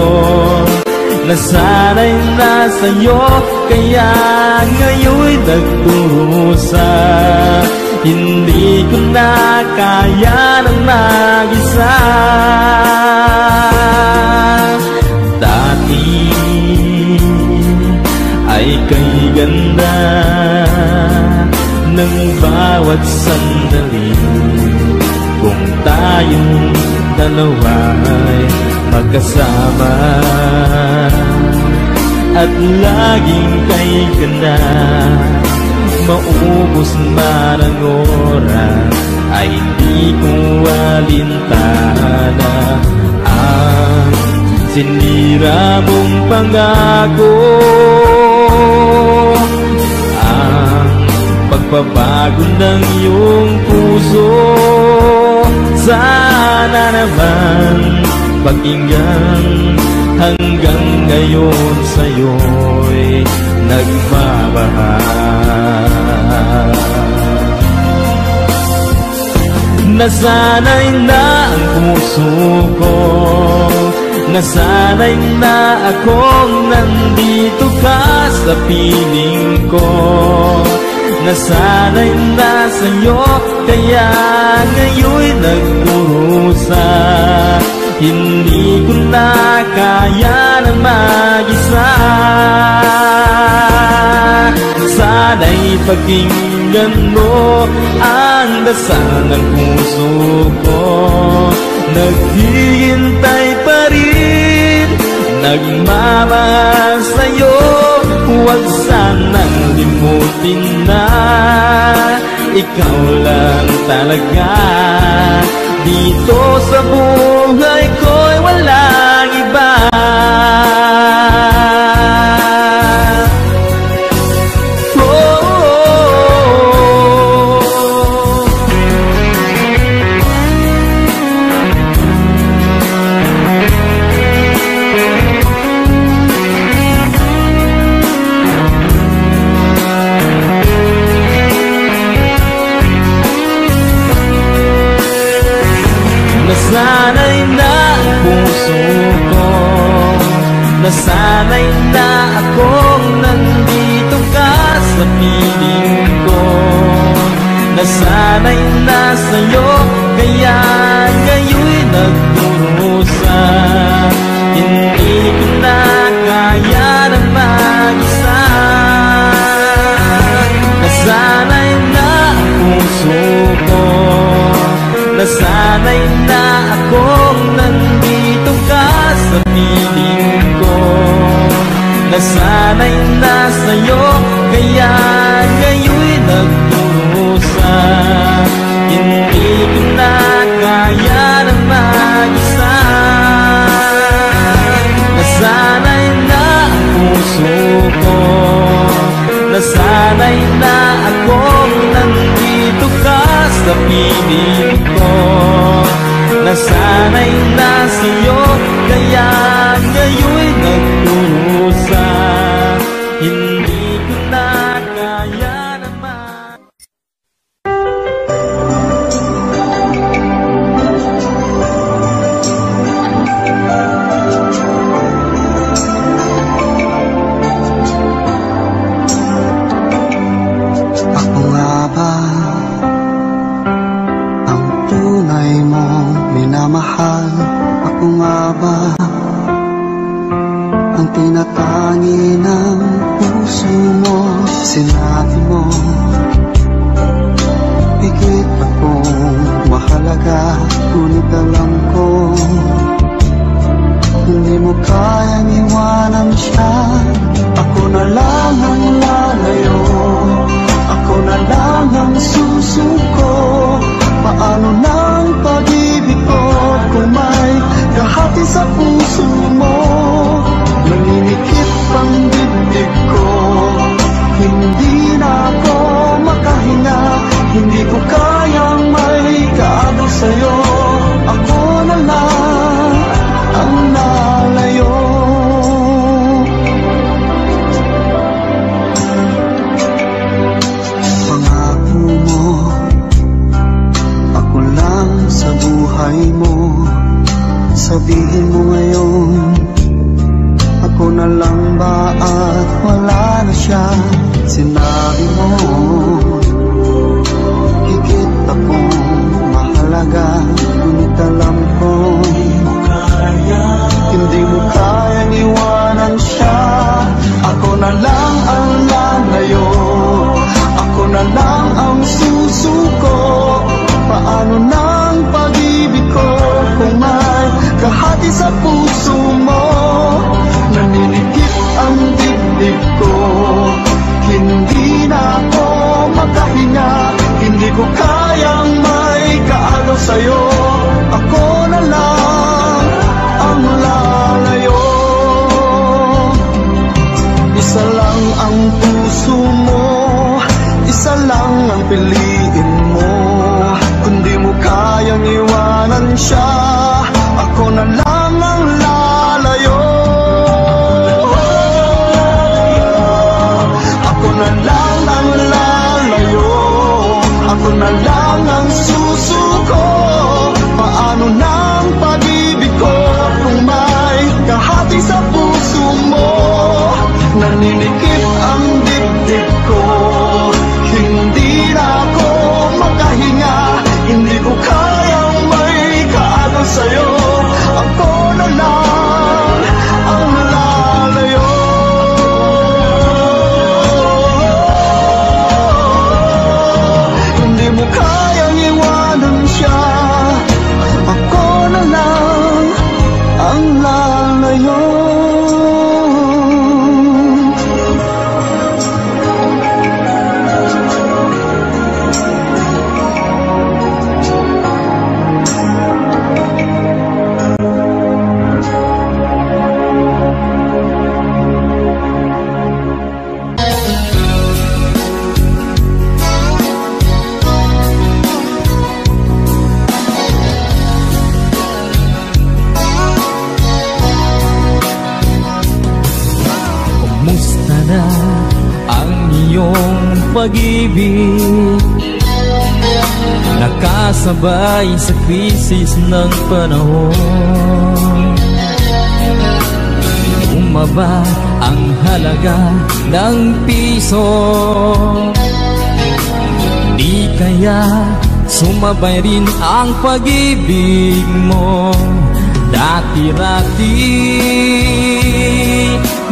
Nasanay na sa'yo, kaya ngayon'y nagdurusa. Hindi ko na kaya ng mag-isa. Dati ay kay ganda ng bawat sandali. Kung tayong dalawa ay magkasama at laging kay ganda, maubos man ang oras ay di ko alintana ang sinira mong pangako. Pagbabago ng iyong puso, sana naman pakinggan. Hanggang ngayon sa'yo'y nagmamahal. Nasanay na ang puso ko, nasanay na akong nandito ka sa piling ko. Nasanay na sa'yo, kaya ngayon'y nagdurusa. Hindi ko na kaya na mag-isa. Sana'y pakinggan mo ang dasal ng puso ko. Naghihintay pa rin, nagmamahal sa'yo. Huwag sanang limutin na ikaw lang talaga. Dito sa buhay ko'y walang iba. Nasanay na ang puso ko, nasanay na akong nandito ka sa piling ko. Nasanay na sa'yo, kaya ngayon'y nagdurusa. Hindi ko na kaya na mag-isa. Nasanay na ang puso ko, nasanay na akong nandito ka sa piling ko. Nasanay na sa'yo, kaya ngayon'y nagdurusa. puso ko. Nasanay na akong nandito ka sa piling ko. Nasanay na sa'yo, kaya ngayon'y nagkurusa. Hindi ko na kaya naman. Ako nga ba ang tunay mong minamahal? Ako nga ba ang tinatangi ng puso mo? Sinabi mo higit akong mahalaga, ngunit alam ko hindi mo kayang iwanan siya. Ako na lang ang lalayo, ako na lang ang susuko. Paano nang pag-ibig ko kung may kahati sa puso mo? Naninikip ang dibdib ko, hindi na ako makahinga. Hindi ko kayang may kaagaw sa'yo. Ako na lang ang lalayo. Pangako mo, ako lang sa buhay mo. Sabihin mo ngayon, ako na lang ba at wala na siya? Sinabi mo higit akong mahalaga, ngunit alam ko hindi mo kayang iwanan siya. Ako na lang ang lalayo, ako na lang ang susuko. Paano nang pag-ibig ko kung may kahati sa puso mo? Naninikip ang dibdib ko, hindi na ako makahinga. Hindi ko kayang may kaagaw sa'yo. Ako na lang ang lalayo. Isa lang ang puso mo, isa lang ang piliin mo. Kung di mo kayang iwanan siya, ako na lang ang lalayo. Ako na lang ang lalayo, ako na lang ang susuko. Paano nang pag-ibig ko kung may kahati sa puso mo? Naninikip ang dibdib ko, hindi na ako makahinga. Hindi ko kayang may kaagaw sa'yo. Ako na lang ang lalayo. Hindi mo kayang iwanan siya. Ako na lang ang lalayo. Kumusta na ang iyong pag-ibig? Nakasabay sa krisis ng panahon. Bumaba ang halaga ng piso. Di kaya sumabay rin ang pag-ibig mo? Dati-dati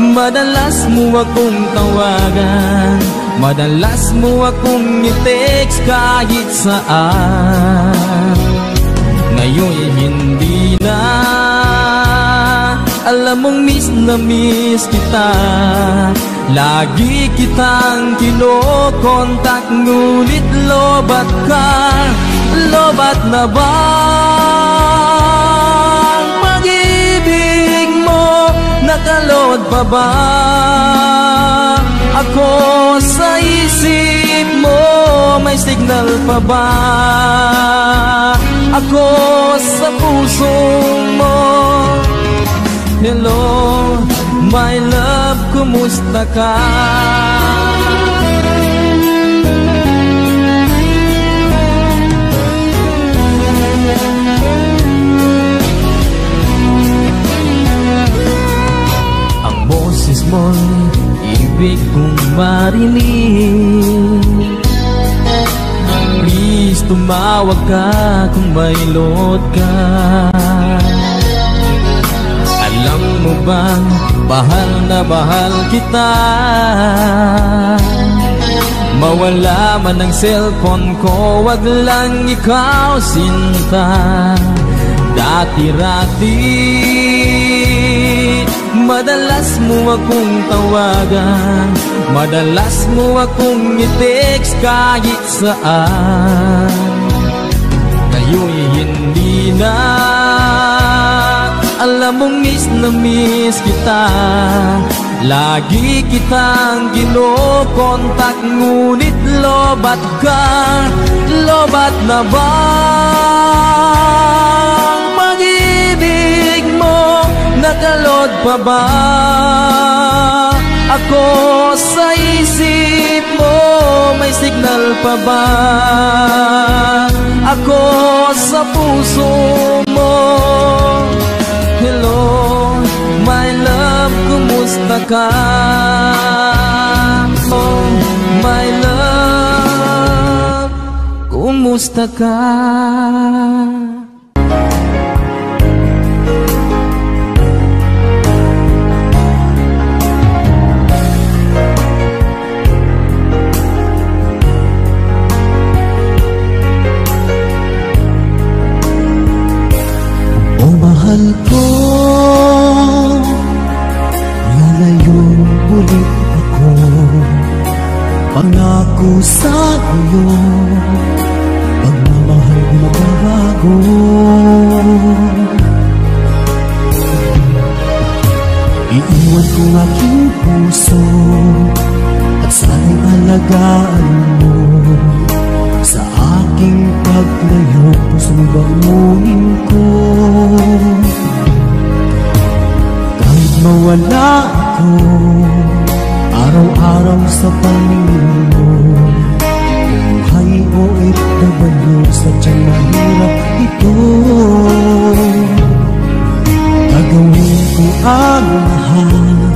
madalas mo akong tawagan, madalas mo akong i-text kahit saan. Ngayon hindi na, alam mong miss na miss kita. Lagi kitang kinokontak, ngunit lobat ka. Lobat na ba ang pag-ibig mo? Nakalod pa ba ako sa isip mo? May signal pa ba ako sa puso mo? Hello, my love, kumusta ka? Ang boses mo'y ibig kong marinig. Please, tumawag ka kung may load ka. Alam mo bang mahal na mahal kita? Mawala man ang cellphone ko, wag lang ikaw sinta. Dati-rati madalas mo akong tawagan, madalas mo akong i-text kahit saan. Ngayon'y hindi na. Alam mong miss na miss kita. Lagi kitang kinokontak, ngunit lobat ka. Lobat na bang pag-ibig mo? Nakalod pa ba ako sa isip mo? May signal pa ba ako sa puso mo? Hello, my love, kumusta ka? Oh, my love, kumusta ka? Mahal ko, lalayong ulit ako. Pangako sa iyo, pagmamahal magbabago. Iiwan ko ang aking puso at sana'y alagaan mo. Sa aking paglayo, pusong bangunin ko. Kahit mawala ako, araw-araw sa pangingin mo. Buhay o OFW, sadyang mahirap ito. Gagawin ko ang lahat,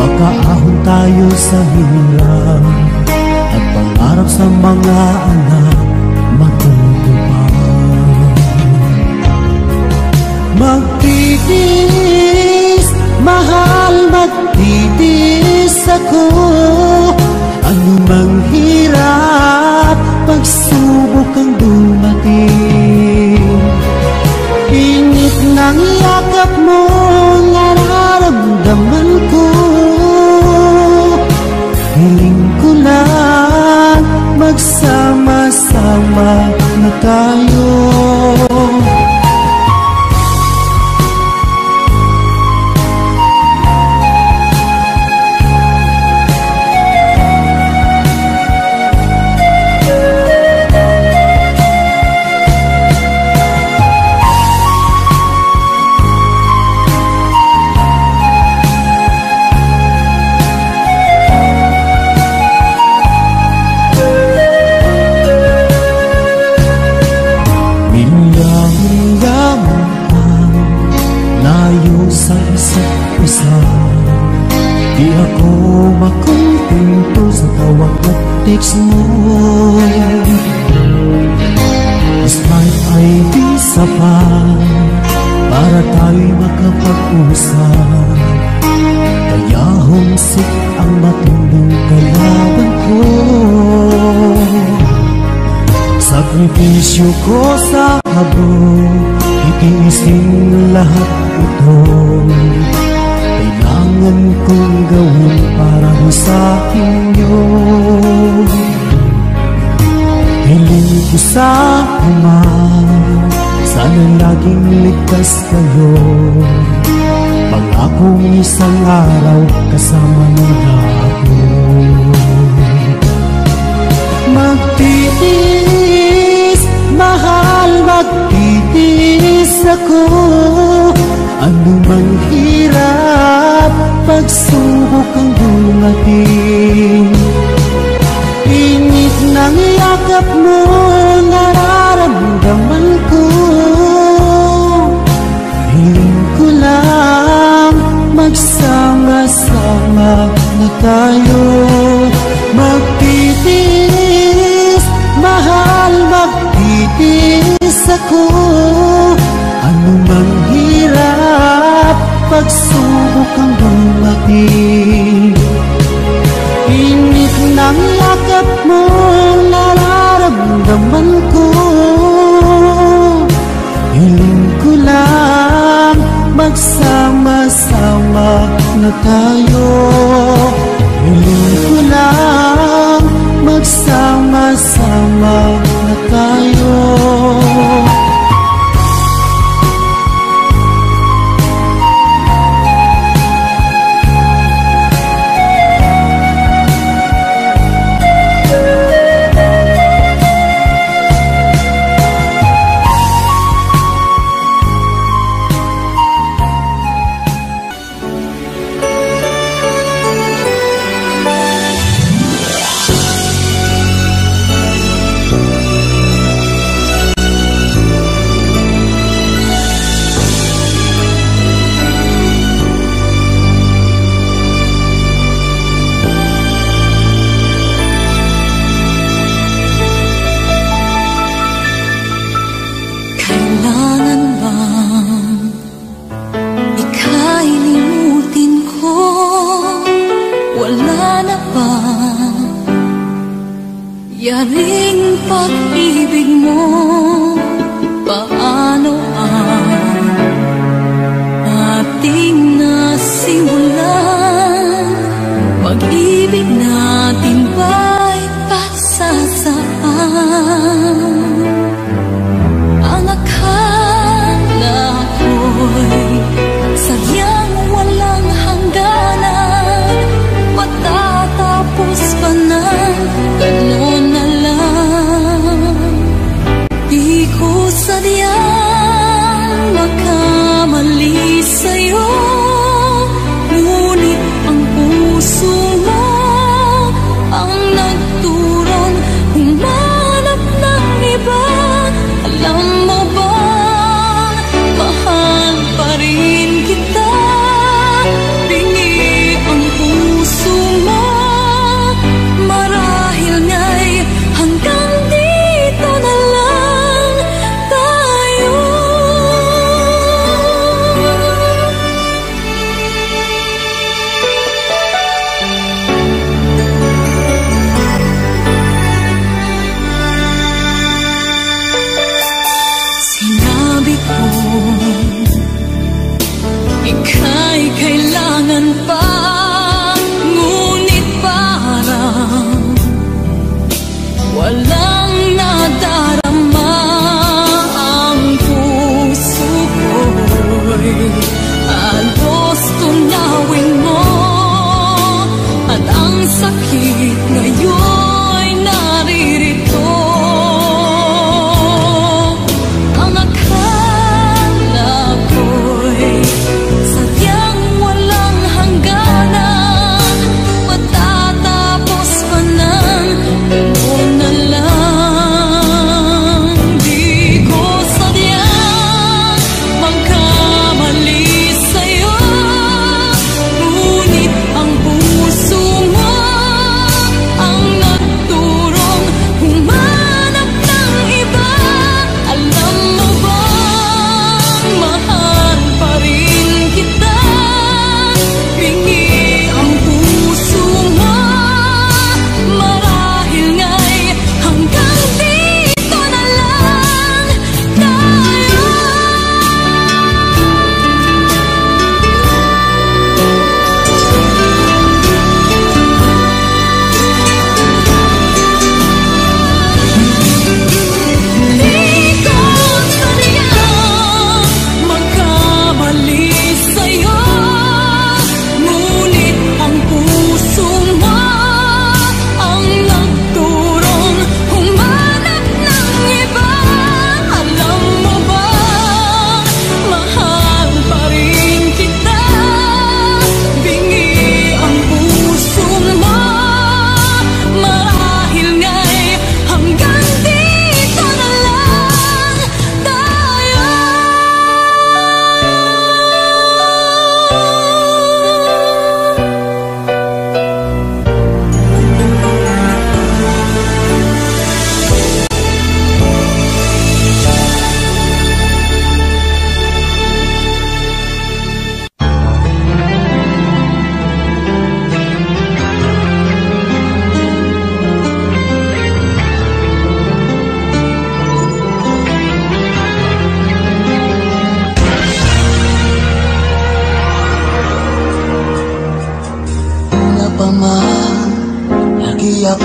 makaahon tayo sa hirap. At pangarap sa mga anak matutupad. Magtitiis, mahal, magtitiis ako. Ano mang hirap, pagsubok ang dumating. Init ng yakap mo, nararamdaman ko. Hiling ko lang, magsama-sama na tayo. Di ako makontento sa tawag at text mo. Smile ay di sapat para tayo'y makapag-usap. Kaya homesick ang matinding kalaban ko. Sakripisyo ko sa habog, itiisin lahat ito. Kailangan kong gawin para sa inyo. Hiling ko sa Ama, sana laging ligtas kayo. Pangakong isang araw kasama mo na ako. Magtitiis, mahal, magtitiis ako. Ano mang hirap, pagsubok ang dumating. Init ng yakap mo, nararamdaman ko. Hiling ko lang, magsama-sama na tayo. Magtitiis, mahal, magtitiis ako. Ano mang hirap, pagsubok ang dumating. Init ng yakap mo, nararamdaman ko. Hiling ko lang, magsama-sama na tayo. Hiling ko lang, magsama-sama na tayo. Yaring pag-ibig mo, paano ang ating nasimulan? Pag-ibig natin ba'y pasasaan? Ang akala ko'y sadyang walang hangganan, matatapos pa na gano'n na lang. Di ko sadyang makamali sa'yo, ngunit ang puso mo ang nagturong humanap ng iba. Alam mo ba, mahal pa rin kita. Bingi ang puso mo,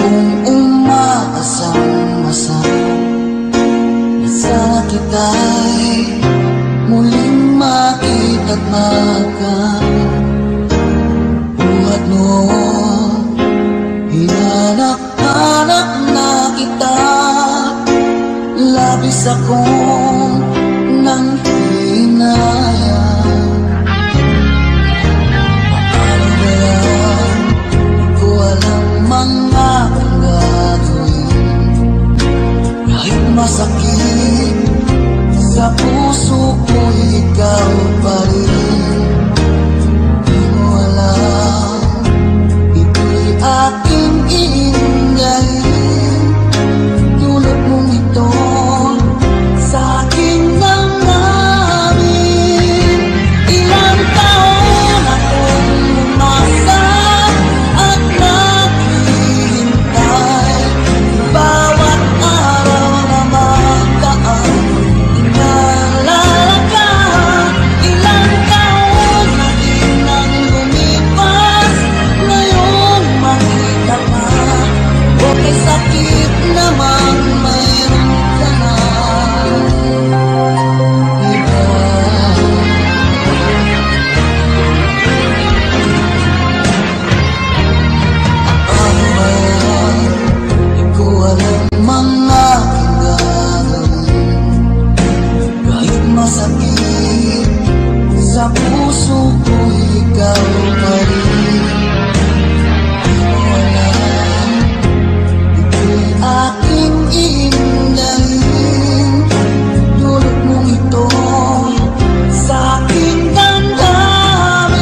Kung umaasang-asang na sana kita'y muling makita't magkabuhat noon, hinanak-hanap na kita, labis akong nang hinaya. Paano ba yan? Di ko alam mga kung gagawin, kahit masakit sa puso ko, ikaw pa rin. Di mo alam, ito'y aking iingayin. Tulad mong ito sa aking damdamin. Ilang taon akong umasa at naghihintay, bawat araw na magdaan, inaalala ka. Ilang taon na din ang lumipas, ngayon makita ka. Okay, sakit naman, mayroon ka na iba. Ano ba yan? Di ko alam mga gagawin, kahit masakit sa puso ko, ikaw pa rin. Di mo alam, ito'y aking iingayin. Dulot mong ito sa aking damdamin.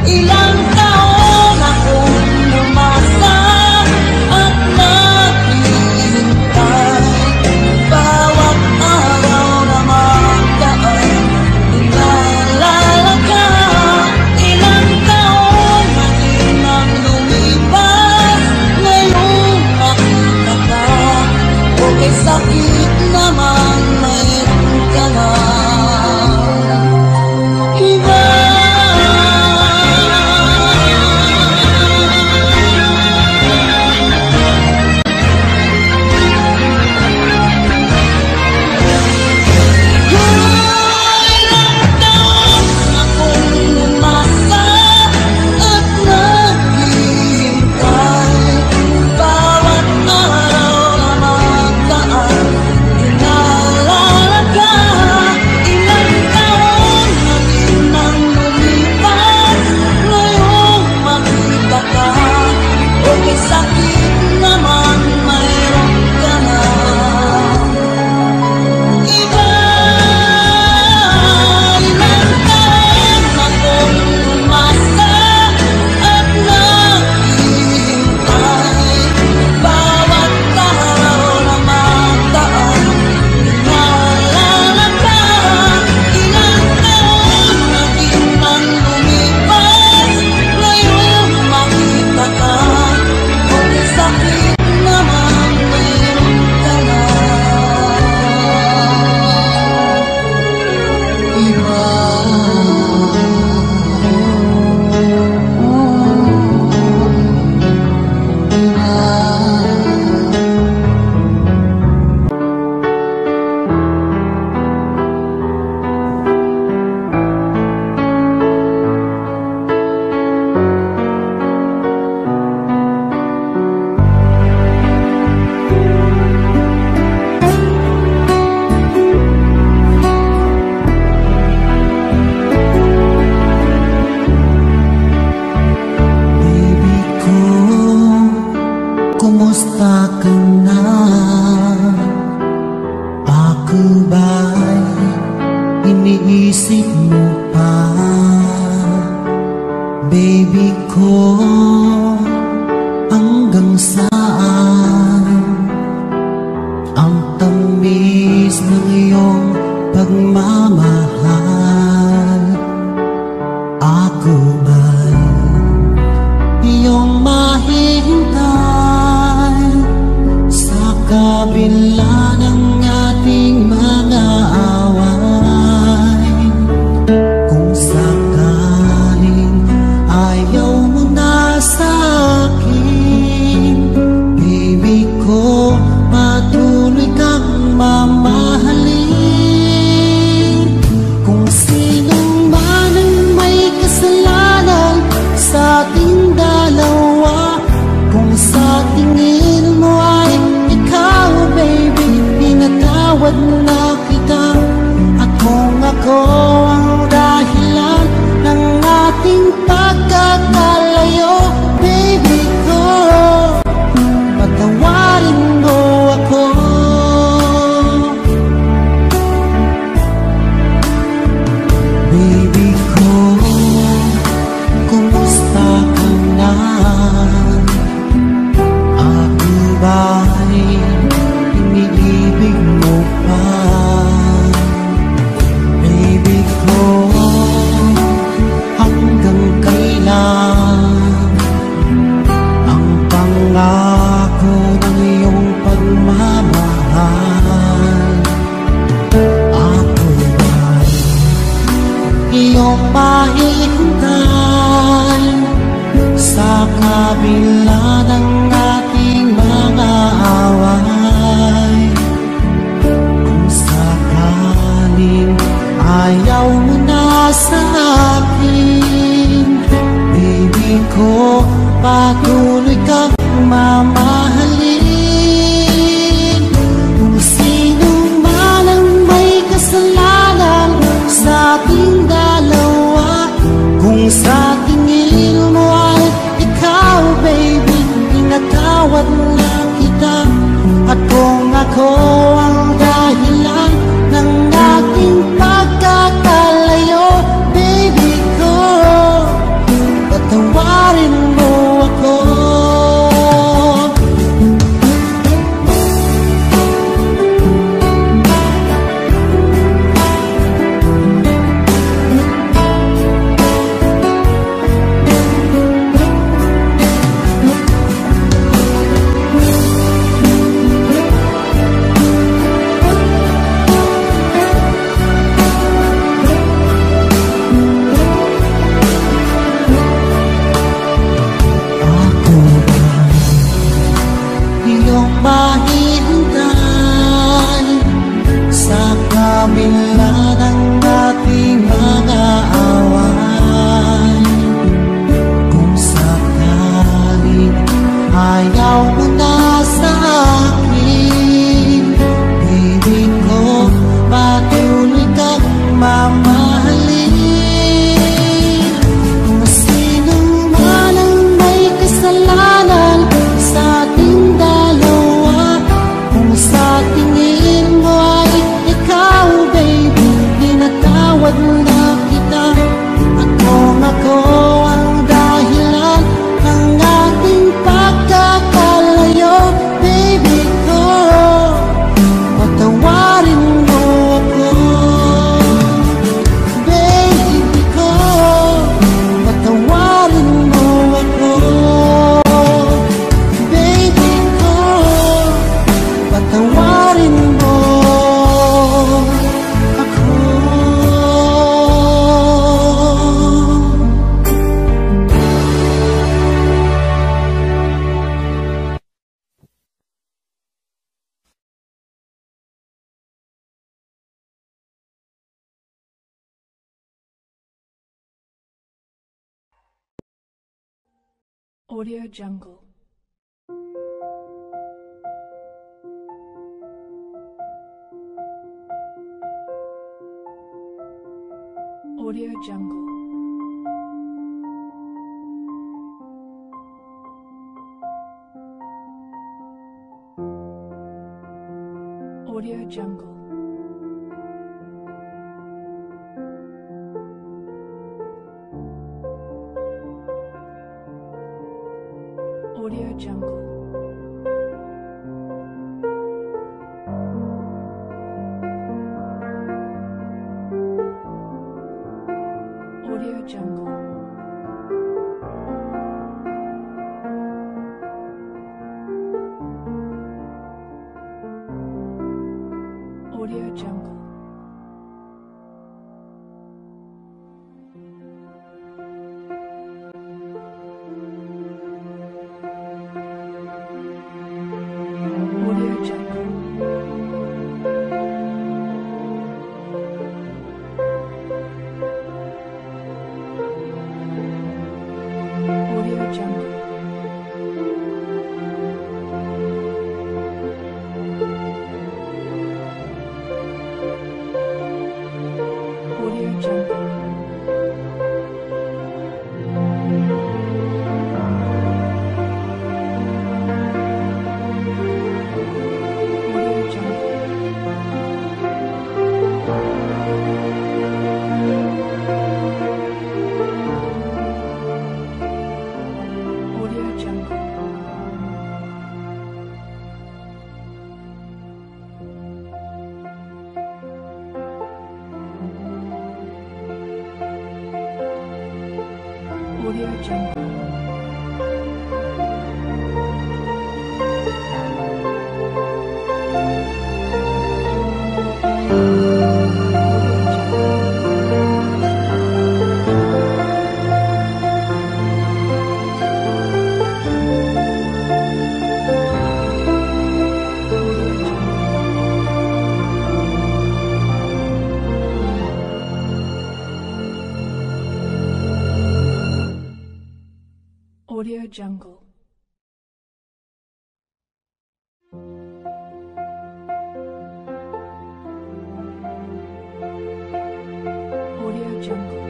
Ilang taon akong umasa at naghihintay, bawat araw na magdaan, inaalala ka. Ilang taon na din ang lumipas, ngayon makita ka. Okay, sakit naman, mayroon ka na iba. Ilang taon akong umasa at naghihintay, bawat araw na magdaan, inaalala ka. Ilang taon na din ang lumipas, ngayon makita ka. Okay, sakit naman, mayroon ka na iba. Ilang taon akong umasa at naghihintay, bawat araw na magdaan, inaalala ka. Ilang taon na din ang lumipas, ngayon makita ka. Okay, sakit naman, mayroon ka na iba. Baby ko, kumusta ka na? Ako ba'y iniisip mo pa? Baby ko, hanggang saan ang tamis ng iyong pagmamahal? Ako ba'y iyong mahihintay sa kabila ng ating mga away? Kung sakaling ayaw mo na sa akin, ako ang dahilan ng ating pagkakalayo. Baby ko, patawarin mo ako. Mahintay sa kabila ng ating mga away. Kung sakaling ayaw mo na sa akin, baby ko, patuloy kang mamahalin. Kung sino man ang may kasalanan sa ating sa tingin mo ay ikaw, baby, tinatawag na kita. Ako ang dahilan ng ating pagkakalayo. Baby ko, patawarin mo ako. Baby ko, patawarin mo ako. Baby ko, patawarin mo ako. Audio Jungle. Audio Jungle. Audio Jungle. Audio Jungle. Audio Jungle. Audio Jungle. Audio Jungle. Audio Jungle. Audio Jungle. Audio Jungle. Audio Jungle. Audio Jungle. Audio Jungle.